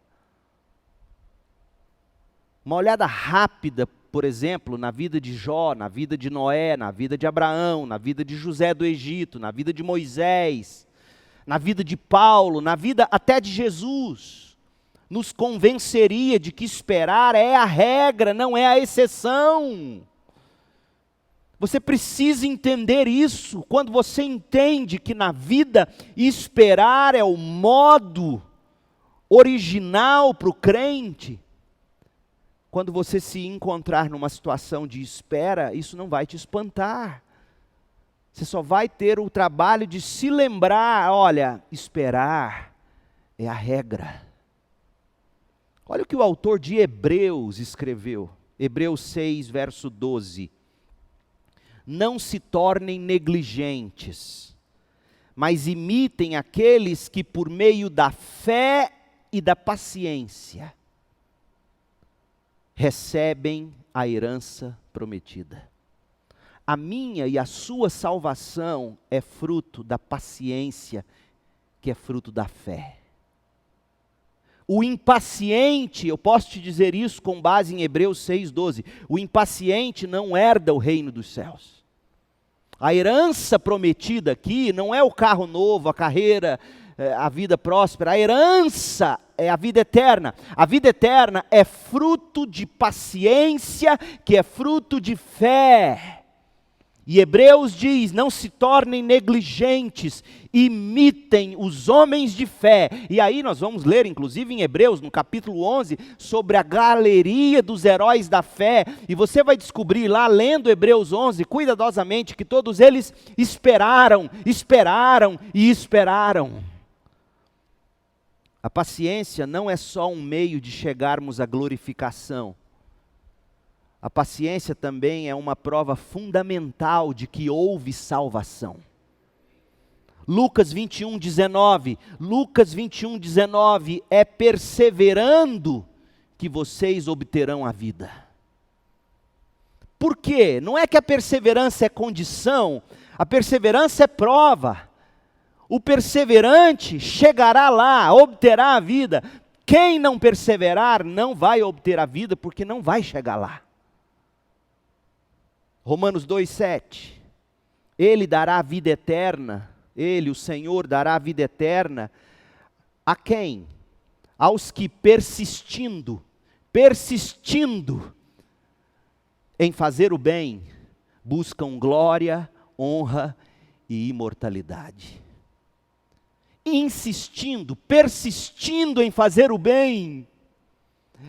Uma olhada rápida, por exemplo, na vida de Jó, na vida de Noé, na vida de Abraão, na vida de José do Egito, na vida de Moisés, na vida de Paulo, na vida até de Jesus, nos convenceria de que esperar é a regra, não é a exceção. Você precisa entender isso. Quando você entende que na vida esperar é o modo original para o crente, quando você se encontrar numa situação de espera, isso não vai te espantar. Você só vai ter o trabalho de se lembrar, olha, esperar é a regra. Olha o que o autor de Hebreus escreveu, Hebreus 6, verso 12. Não se tornem negligentes, mas imitem aqueles que por meio da fé e da paciência recebem a herança prometida. A minha e a sua salvação é fruto da paciência, que é fruto da fé. O impaciente, eu posso te dizer isso com base em Hebreus 6,12, o impaciente não herda o reino dos céus. A herança prometida aqui não é o carro novo, a carreira, a vida próspera. A herança é a vida eterna. A vida eterna é fruto de paciência, que é fruto de fé. E Hebreus diz, não se tornem negligentes, imitem os homens de fé. E aí nós vamos ler, inclusive em Hebreus, no capítulo 11, sobre a galeria dos heróis da fé. E você vai descobrir lá, lendo Hebreus 11, cuidadosamente, que todos eles esperaram, esperaram e esperaram. A paciência não é só um meio de chegarmos à glorificação. A paciência também é uma prova fundamental de que houve salvação. Lucas 21:19, Lucas 21:19, é perseverando que vocês obterão a vida. Por quê? Não é que a perseverança é condição, a perseverança é prova. O perseverante chegará lá, obterá a vida. Quem não perseverar não vai obter a vida, porque não vai chegar lá. Romanos 2,7, Ele dará a vida eterna, Ele, o Senhor, dará a vida eterna, a quem? Aos que persistindo em fazer o bem, buscam glória, honra e imortalidade. Insistindo, persistindo em fazer o bem.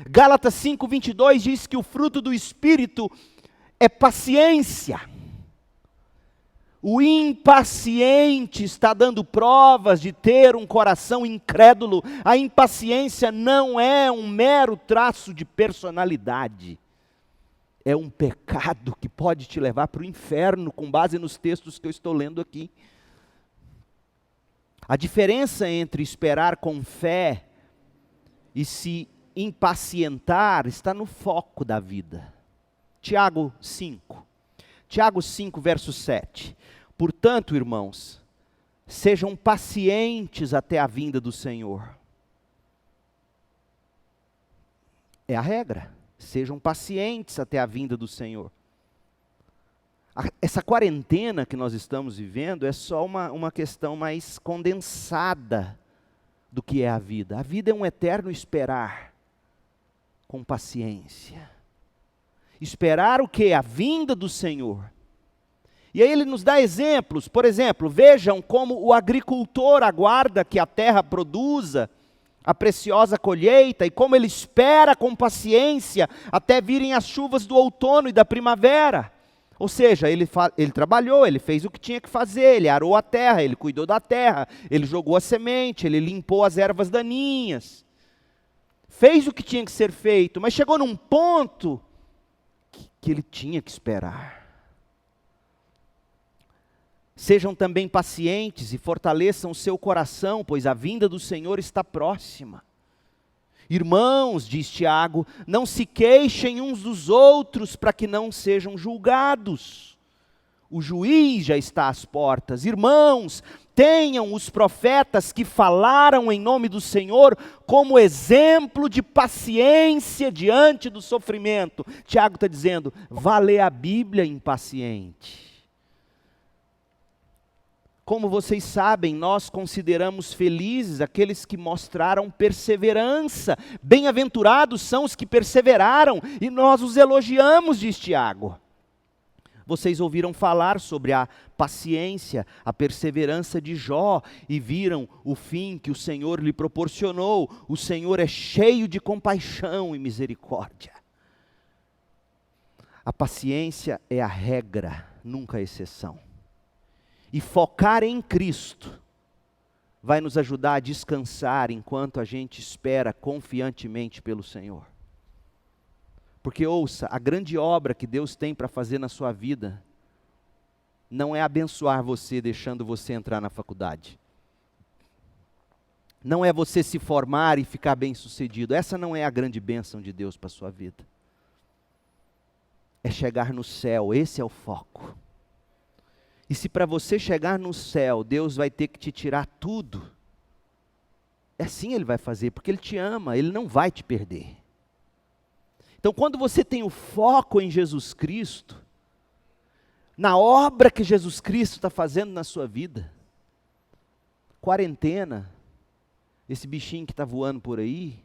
Gálatas 5:22 diz que o fruto do Espírito é paciência. O impaciente está dando provas de ter um coração incrédulo. A impaciência não é um mero traço de personalidade. É um pecado que pode te levar para o inferno, com base nos textos que eu estou lendo aqui. A diferença entre esperar com fé e se impacientar está no foco da vida. Tiago 5, verso 7. Portanto, irmãos, sejam pacientes até a vinda do Senhor. É a regra. Sejam pacientes até a vinda do Senhor. Essa quarentena que nós estamos vivendo é só uma questão mais condensada do que é a vida. A vida é um eterno esperar, com paciência. Esperar o quê? A vinda do Senhor. E aí ele nos dá exemplos. Por exemplo, vejam como o agricultor aguarda que a terra produza a preciosa colheita, e como ele espera com paciência até virem as chuvas do outono e da primavera. Ou seja, ele trabalhou, ele fez o que tinha que fazer, ele arou a terra, ele cuidou da terra, ele jogou a semente, ele limpou as ervas daninhas. Fez o que tinha que ser feito, mas chegou num ponto que ele tinha que esperar. Sejam também pacientes e fortaleçam o seu coração, pois a vinda do Senhor está próxima. Irmãos, diz Tiago, não se queixem uns dos outros para que não sejam julgados. O juiz já está às portas. Irmãos, tenham os profetas que falaram em nome do Senhor como exemplo de paciência diante do sofrimento. Tiago está dizendo, vá ler a Bíblia impaciente. Como vocês sabem, nós consideramos felizes aqueles que mostraram perseverança. Bem-aventurados são os que perseveraram, e nós os elogiamos, diz Tiago. Vocês ouviram falar sobre a paciência, a perseverança de Jó, e viram o fim que o Senhor lhe proporcionou. O Senhor é cheio de compaixão e misericórdia. A paciência é a regra, nunca a exceção. E focar em Cristo vai nos ajudar a descansar enquanto a gente espera confiantemente pelo Senhor. Porque ouça, a grande obra que Deus tem para fazer na sua vida não é abençoar você deixando você entrar na faculdade. Não é você se formar e ficar bem-sucedido. Essa não é a grande bênção de Deus para a sua vida. É chegar no céu, esse é o foco. E se para você chegar no céu, Deus vai ter que te tirar tudo, é assim Ele vai fazer, porque Ele te ama, Ele não vai te perder. Então quando você tem o foco em Jesus Cristo, na obra que Jesus Cristo está fazendo na sua vida, quarentena, esse bichinho que está voando por aí,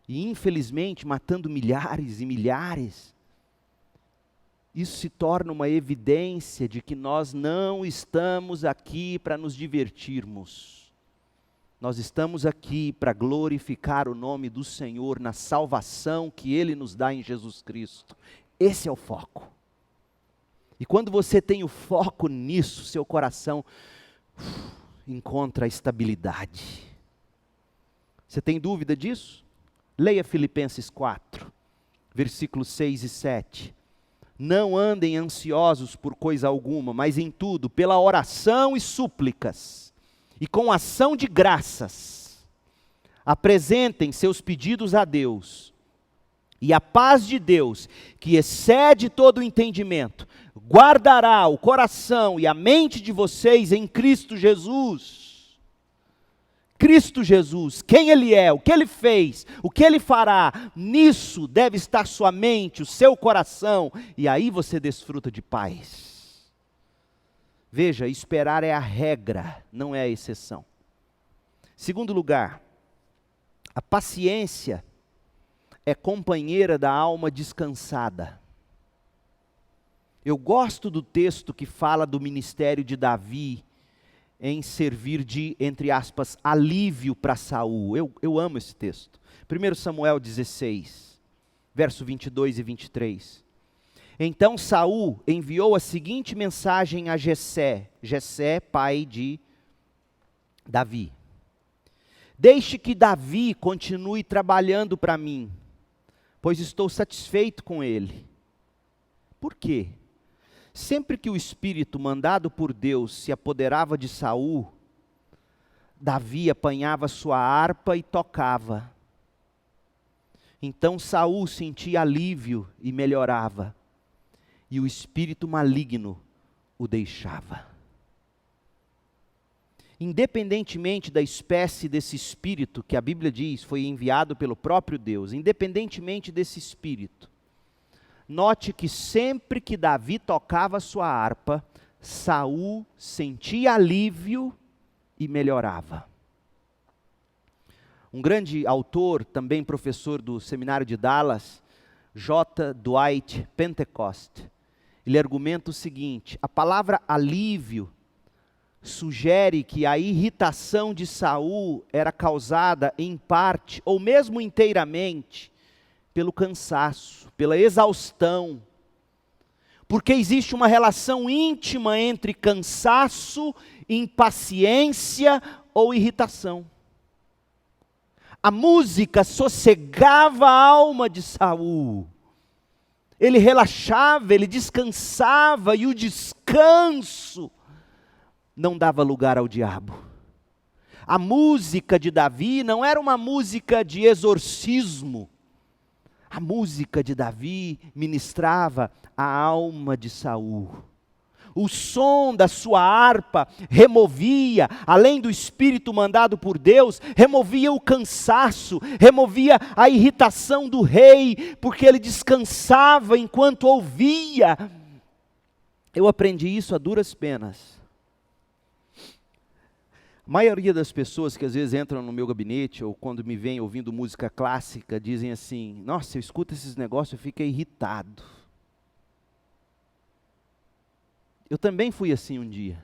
e infelizmente matando milhares e milhares, isso se torna uma evidência de que nós não estamos aqui para nos divertirmos. Nós estamos aqui para glorificar o nome do Senhor na salvação que Ele nos dá em Jesus Cristo. Esse é o foco. E quando você tem o foco nisso, seu coração encontra a estabilidade. Você tem dúvida disso? Leia Filipenses 4, versículos 6 e 7. Não andem ansiosos por coisa alguma, mas em tudo, pela oração e súplicas, e com ação de graças, apresentem seus pedidos a Deus, e a paz de Deus, que excede todo o entendimento, guardará o coração e a mente de vocês em Cristo Jesus. Cristo Jesus, quem Ele é, o que Ele fez, o que Ele fará, nisso deve estar sua mente, o seu coração, e aí você desfruta de paz. Veja, esperar é a regra, não é a exceção. Segundo lugar, a paciência é companheira da alma descansada. Eu gosto do texto que fala do ministério de Davi, em servir de, entre aspas, alívio para Saul. Eu amo esse texto. 1 Samuel 16, verso 22 e 23. Então Saul enviou a seguinte mensagem a Jessé, pai de Davi. Deixe que Davi continue trabalhando para mim, pois estou satisfeito com ele. Por quê? Sempre que o espírito mandado por Deus se apoderava de Saul, Davi apanhava sua harpa e tocava. Então Saul sentia alívio e melhorava, e o espírito maligno o deixava. Independentemente da espécie desse espírito, que a Bíblia diz foi enviado pelo próprio Deus, independentemente desse espírito, note que sempre que Davi tocava sua harpa, Saul sentia alívio e melhorava. Um grande autor, também professor do seminário de Dallas, J. Dwight Pentecost, ele argumenta o seguinte: a palavra alívio sugere que a irritação de Saul era causada em parte, ou mesmo inteiramente, pelo cansaço, pela exaustão, porque existe uma relação íntima entre cansaço, impaciência ou irritação. A música sossegava a alma de Saul, ele relaxava, ele descansava, e o descanso não dava lugar ao diabo. A música de Davi não era uma música de exorcismo. A música de Davi ministrava a alma de Saul. O som da sua harpa removia, além do espírito mandado por Deus, removia o cansaço, removia a irritação do rei, porque ele descansava enquanto ouvia. Eu aprendi isso a duras penas. A maioria das pessoas que às vezes entram no meu gabinete, ou quando me vêm ouvindo música clássica, dizem assim: nossa, eu escuto esses negócios e fico irritado. Eu também fui assim um dia.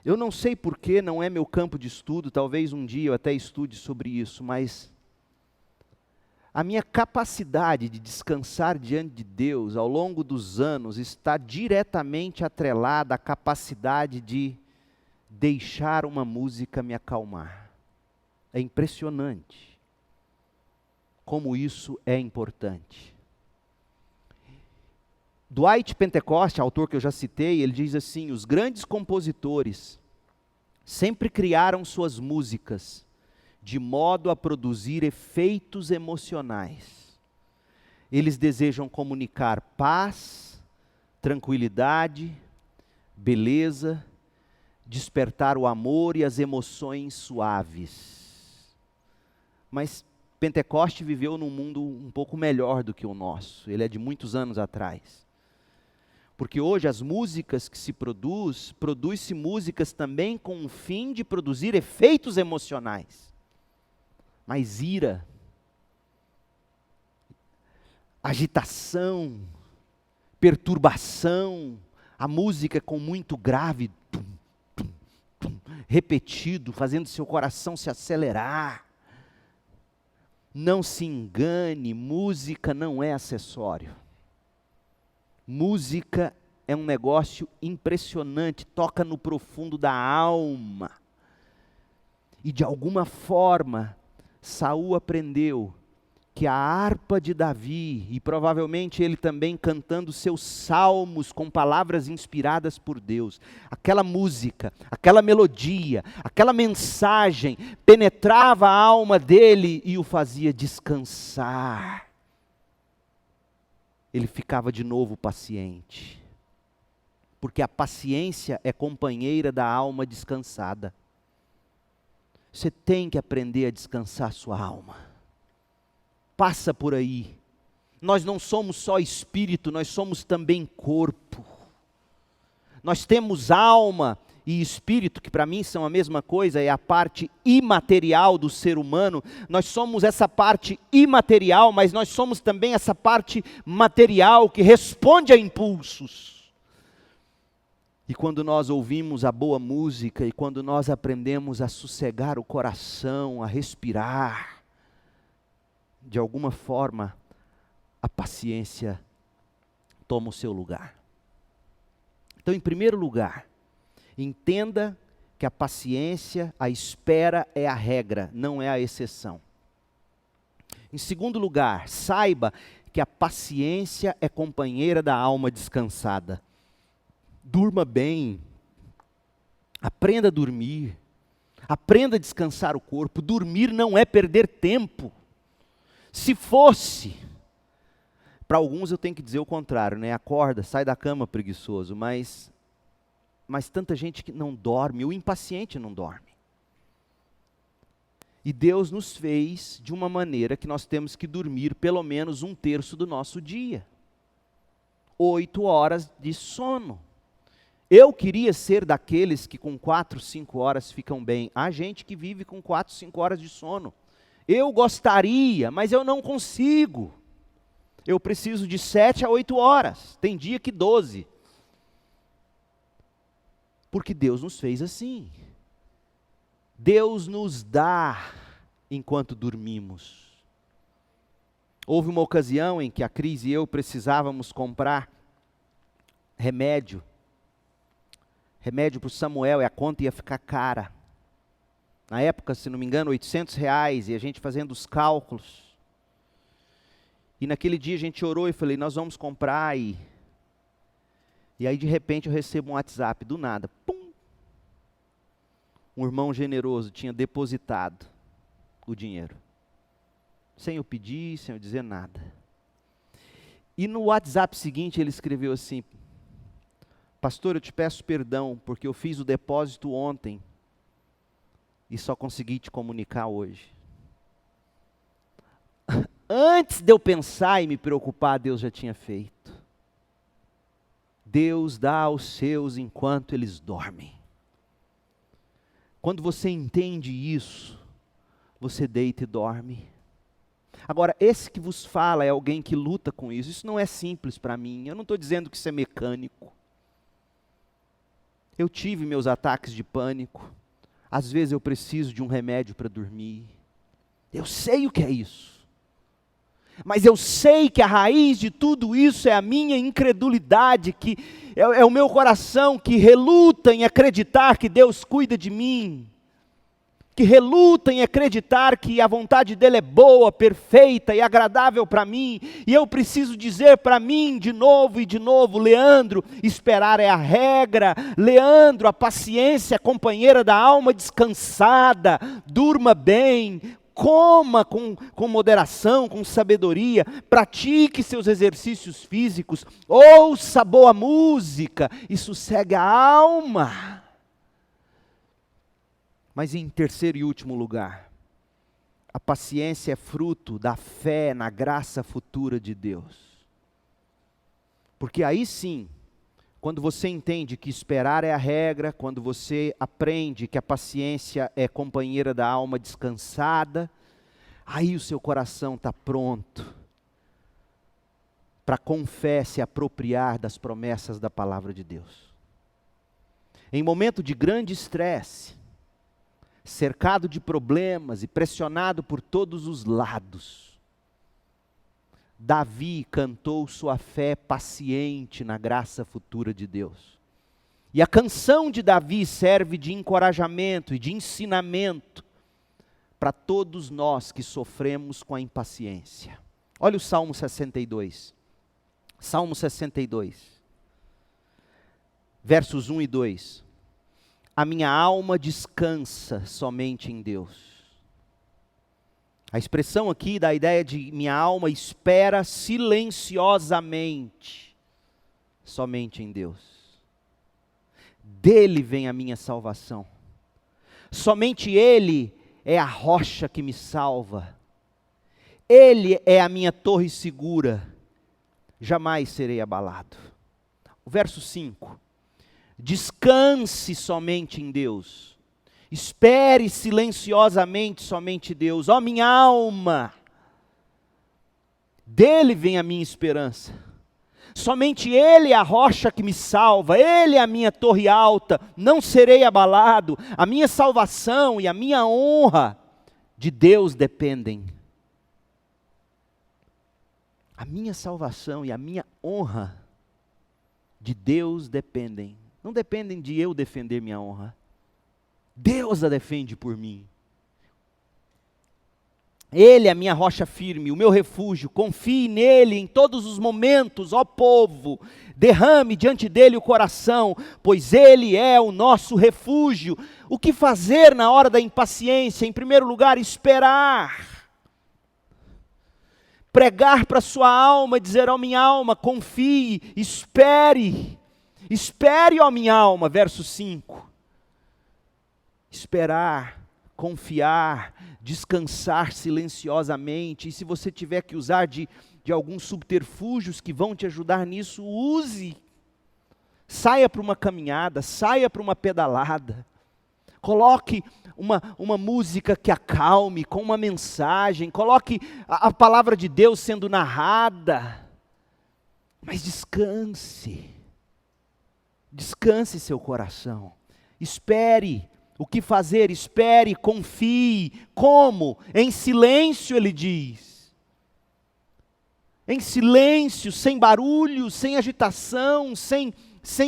Eu não sei porquê, não é meu campo de estudo, talvez um dia eu até estude sobre isso, mas a minha capacidade de descansar diante de Deus ao longo dos anos está diretamente atrelada à capacidade de deixar uma música me acalmar. É impressionante como isso é importante. Dwight Pentecost, autor que eu já citei, ele diz assim: os grandes compositores sempre criaram suas músicas de modo a produzir efeitos emocionais. Eles desejam comunicar paz, tranquilidade, beleza, despertar o amor e as emoções suaves. Mas Pentecoste viveu num mundo um pouco melhor do que o nosso. Ele é de muitos anos atrás. Porque hoje as músicas que se produz-se músicas também com o fim de produzir efeitos emocionais. Mas ira, agitação, perturbação, a música com muito grave, repetido, fazendo seu coração se acelerar. Não se engane, música não é acessório. Música é um negócio impressionante, toca no profundo da alma. E de alguma forma, Saul aprendeu que a harpa de Davi, e provavelmente ele também cantando seus salmos com palavras inspiradas por Deus, aquela música, aquela melodia, aquela mensagem, penetrava a alma dele e o fazia descansar. Ele ficava de novo paciente, porque a paciência é companheira da alma descansada. Você tem que aprender a descansar sua alma. Passa por aí. Nós não somos só espírito, nós somos também corpo. Nós temos alma e espírito, que para mim são a mesma coisa, é a parte imaterial do ser humano. Nós somos essa parte imaterial, mas nós somos também essa parte material que responde a impulsos. E quando nós ouvimos a boa música, e quando nós aprendemos a sossegar o coração, a respirar, de alguma forma, a paciência toma o seu lugar. Então, em primeiro lugar, entenda que a paciência, a espera é a regra, não é a exceção. Em segundo lugar, saiba que a paciência é companheira da alma descansada. Durma bem, aprenda a dormir, aprenda a descansar o corpo. Dormir não é perder tempo. Se fosse, para alguns eu tenho que dizer o contrário, né? Acorda, sai da cama preguiçoso, mas tanta gente que não dorme, o impaciente não dorme. E Deus nos fez de uma maneira que nós temos que dormir pelo menos 1/3 do nosso dia. 8 horas de sono. Eu queria ser daqueles que com 4, 5 horas ficam bem. Há gente que vive com 4, 5 horas de sono. Eu gostaria, mas eu não consigo. Eu preciso de 7 a 8 horas. Tem dia que 12. Porque Deus nos fez assim. Deus nos dá enquanto dormimos. Houve uma ocasião em que a Cris e eu precisávamos comprar remédio. Remédio para o Samuel, e a conta ia ficar cara. Na época, se não me engano, R$800, e a gente fazendo os cálculos. E naquele dia a gente orou e falei, nós vamos comprar. E aí de repente eu recebo um WhatsApp, do nada. Pum! um irmão generoso tinha depositado o dinheiro, sem eu pedir, sem eu dizer nada. E no WhatsApp seguinte ele escreveu assim: pastor, eu te peço perdão, porque eu fiz o depósito ontem e só consegui te comunicar hoje. Antes de eu pensar e me preocupar, Deus já tinha feito. Deus dá aos seus enquanto eles dormem. Quando você entende isso, você deita e dorme. Agora, esse que vos fala é alguém que luta com isso. Isso não é simples para mim. Eu não estou dizendo que isso é mecânico. Eu tive meus ataques de pânico. Às vezes eu preciso de um remédio para dormir. Eu sei o que é isso. Mas eu sei que a raiz de tudo isso é a minha incredulidade, que é o meu coração que reluta em acreditar que Deus cuida de mim. Que reluta em acreditar que a vontade dEle é boa, perfeita e agradável para mim, e eu preciso dizer para mim de novo e de novo: Leandro, esperar é a regra. Leandro, a paciência é companheira da alma descansada. Durma bem, coma com moderação, com sabedoria, pratique seus exercícios físicos, ouça boa música e sossegue a alma. Mas em terceiro e último lugar, a paciência é fruto da fé na graça futura de Deus. Porque aí sim, quando você entende que esperar é a regra, quando você aprende que a paciência é companheira da alma descansada, aí o seu coração está pronto para com fé se apropriar das promessas da palavra de Deus. Em momento de grande estresse, cercado de problemas e pressionado por todos os lados, Davi cantou sua fé paciente na graça futura de Deus. E a canção de Davi serve de encorajamento e de ensinamento para todos nós que sofremos com a impaciência. Olha o Salmo 62. Salmo 62. Versos 1 e 2. A minha alma descansa somente em Deus. A expressão aqui dá a ideia de minha alma espera silenciosamente somente em Deus. Dele vem a minha salvação. Somente Ele é a rocha que me salva. Ele é a minha torre segura. Jamais serei abalado. O verso 5. Descanse somente em Deus. Espere silenciosamente somente Deus. Ó minha alma, dele vem a minha esperança. Somente Ele é a rocha que me salva. Ele é a minha torre alta. Não serei abalado. A minha salvação e a minha honra de Deus dependem. A minha salvação e a minha honra de Deus dependem. Não dependem de eu defender minha honra. Deus a defende por mim. Ele é a minha rocha firme, o meu refúgio. Confie nele em todos os momentos, ó povo. Derrame diante dele o coração, pois ele é o nosso refúgio. O que fazer na hora da impaciência? Em primeiro lugar, esperar. Pregar para sua alma, dizer: ó minha alma, confie, espere. Espere, ó minha alma, verso 5. Esperar, confiar, descansar silenciosamente. E se você tiver que usar de alguns subterfúgios que vão te ajudar nisso, use. Saia para uma caminhada, saia para uma pedalada. Coloque uma música que acalme, com uma mensagem. Coloque a palavra de Deus sendo narrada. Mas descanse. Descanse seu coração. Espere. O que fazer? Espere, confie. Como? Em silêncio, ele diz. Em silêncio, sem barulho, sem agitação, sem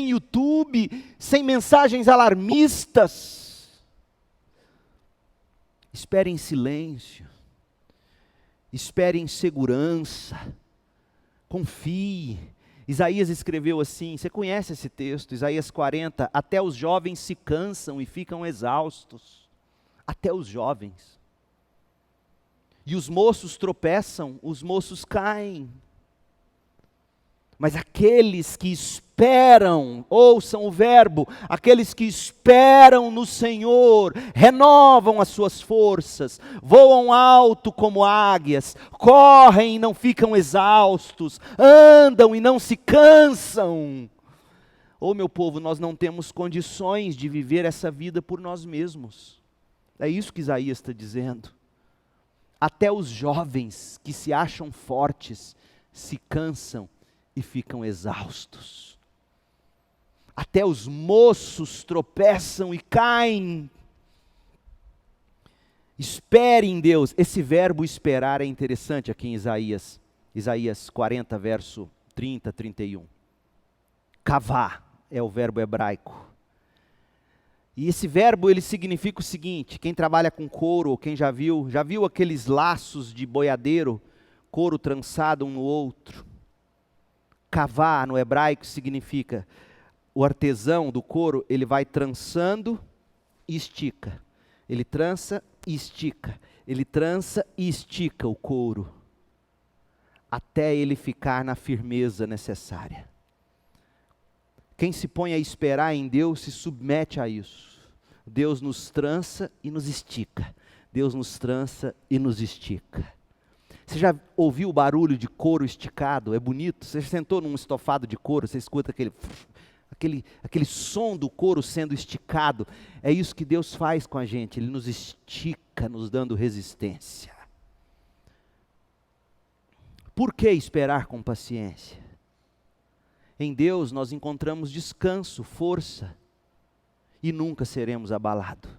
YouTube, sem mensagens alarmistas. Espere em silêncio. Espere em segurança. Confie. Isaías escreveu assim, você conhece esse texto, Isaías 40, até os jovens se cansam e ficam exaustos, até os jovens. E os moços tropeçam, os moços caem. Mas aqueles que esperam, ouçam o verbo, aqueles que esperam no Senhor, renovam as suas forças, voam alto como águias, correm e não ficam exaustos, andam e não se cansam. Ô meu povo, nós não temos condições de viver essa vida por nós mesmos. É isso que Isaías está dizendo. Até os jovens que se acham fortes se cansam e ficam exaustos. Até os moços tropeçam e caem. Espere em Deus. Esse verbo esperar é interessante aqui em Isaías. Isaías 40, verso 30, 31. Kavá é o verbo hebraico. E esse verbo, ele significa o seguinte, quem trabalha com couro, ou quem já viu aqueles laços de boiadeiro, couro trançado um no outro. Kavá no hebraico significa, o artesão do couro, ele vai trançando e estica. Ele trança e estica. Ele trança e estica o couro, até ele ficar na firmeza necessária. Quem se põe a esperar em Deus se submete a isso. Deus nos trança e nos estica. Deus nos trança e nos estica. Você já ouviu o barulho de couro esticado? É bonito. Você sentou num estofado de couro, você escuta aquele som do couro sendo esticado. É isso que Deus faz com a gente. Ele nos estica, nos dando resistência. Por que esperar com paciência? Em Deus nós encontramos descanso, força, e nunca seremos abalados.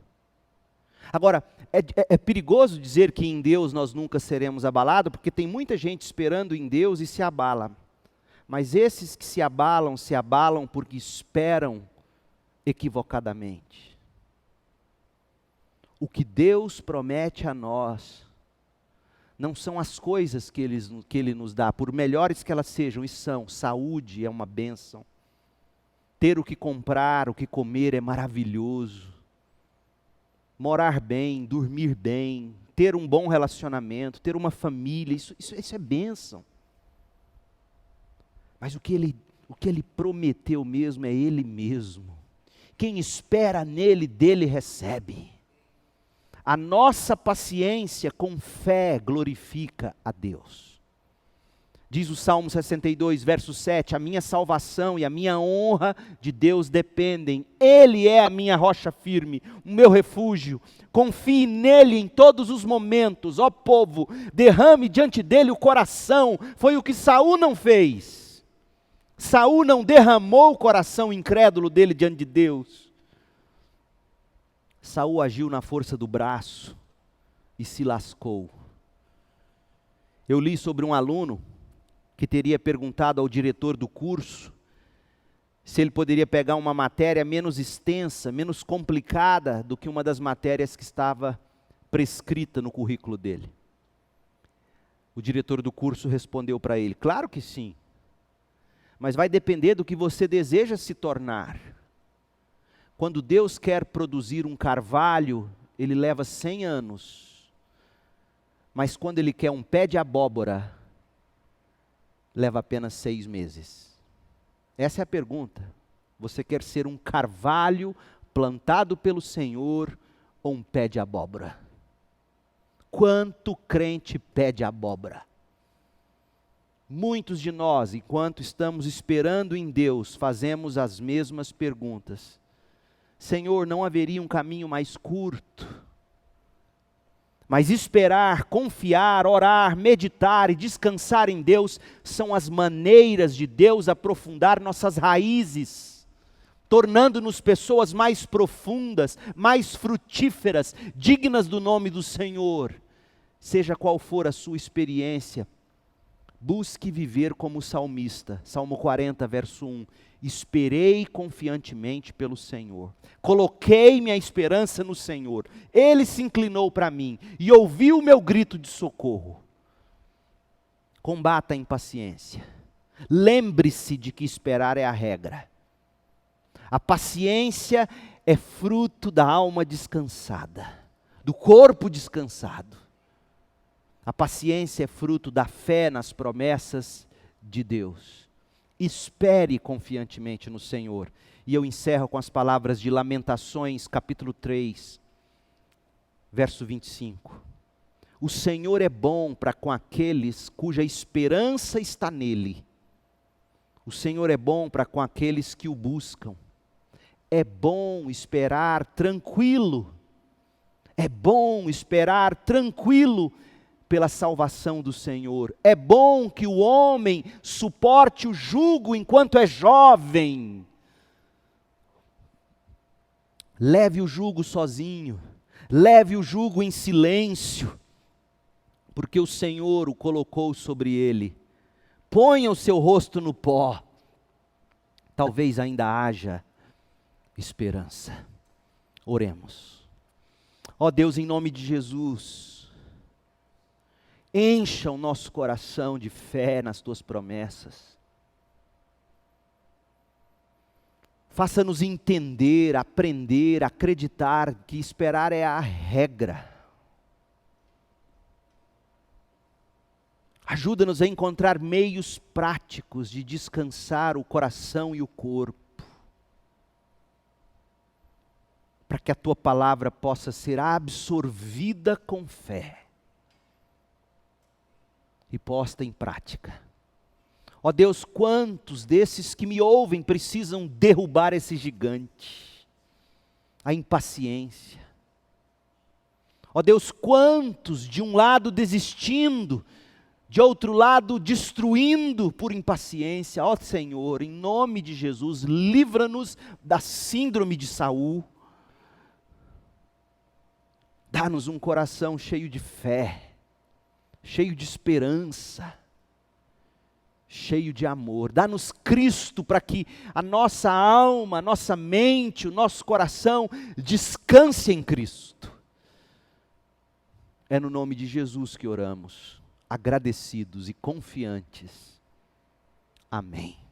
Agora, é perigoso dizer que em Deus nós nunca seremos abalados, porque tem muita gente esperando em Deus e se abala. Mas esses que se abalam porque esperam equivocadamente. O que Deus promete a nós não são as coisas que Ele nos dá, por melhores que elas sejam, e são. Saúde é uma bênção. Ter o que comprar, o que comer é maravilhoso. Morar bem, dormir bem, ter um bom relacionamento, ter uma família, isso é bênção. Mas o que Ele prometeu mesmo é Ele mesmo. Quem espera nele, dele recebe. A nossa paciência com fé glorifica a Deus. Diz o Salmo 62, verso 7, a minha salvação e a minha honra de Deus dependem. Ele é a minha rocha firme, o meu refúgio. Confie nele em todos os momentos. Ó povo, derrame diante dele o coração. Foi o que Saul não fez. Saul não derramou o coração incrédulo dele diante de Deus. Saul agiu na força do braço e se lascou. Eu li sobre um aluno que teria perguntado ao diretor do curso se ele poderia pegar uma matéria menos extensa, menos complicada do que uma das matérias que estava prescrita no currículo dele. O diretor do curso respondeu para ele, claro que sim, mas vai depender do que você deseja se tornar. Quando Deus quer produzir um carvalho, Ele leva 100 anos, mas quando Ele quer um pé de abóbora, leva apenas 6 meses. Essa é a pergunta. Você quer ser um carvalho plantado pelo Senhor ou um pé de abóbora? Quanto crente pede abóbora? Muitos de nós, enquanto estamos esperando em Deus, fazemos as mesmas perguntas. Senhor, não haveria um caminho mais curto? Mas esperar, confiar, orar, meditar e descansar em Deus são as maneiras de Deus aprofundar nossas raízes, tornando-nos pessoas mais profundas, mais frutíferas, dignas do nome do Senhor. Seja qual for a sua experiência, busque viver como o salmista, Salmo 40, verso 1. Esperei confiantemente pelo Senhor, coloquei minha esperança no Senhor, Ele se inclinou para mim e ouviu o meu grito de socorro. Combata a impaciência. Lembre-se de que esperar é a regra. A paciência é fruto da alma descansada, do corpo descansado. A paciência é fruto da fé nas promessas de Deus. Espere confiantemente no Senhor. E eu encerro com as palavras de Lamentações, capítulo 3, verso 25. O Senhor é bom para com aqueles cuja esperança está nele. O Senhor é bom para com aqueles que o buscam. É bom esperar tranquilo. É bom esperar tranquilo pela salvação do Senhor. É bom que o homem suporte o jugo enquanto é jovem. Leve o jugo sozinho. Leve o jugo em silêncio, porque o Senhor o colocou sobre ele. Ponha o seu rosto no pó. Talvez ainda haja esperança. Oremos. Ó Deus, em nome de Jesus, encha o nosso coração de fé nas tuas promessas. Faça-nos entender, aprender, acreditar que esperar é a regra. Ajuda-nos a encontrar meios práticos de descansar o coração e o corpo, para que a tua palavra possa ser absorvida com fé e posta em prática. Ó Deus, quantos desses que me ouvem precisam derrubar esse gigante, a impaciência. Ó Deus, quantos de um lado desistindo, de outro lado destruindo por impaciência. Ó Senhor, em nome de Jesus, livra-nos da síndrome de Saul. Dá-nos um coração cheio de fé, cheio de esperança, cheio de amor. Dá-nos Cristo para que a nossa alma, a nossa mente, o nosso coração descanse em Cristo. É no nome de Jesus que oramos, agradecidos e confiantes. Amém.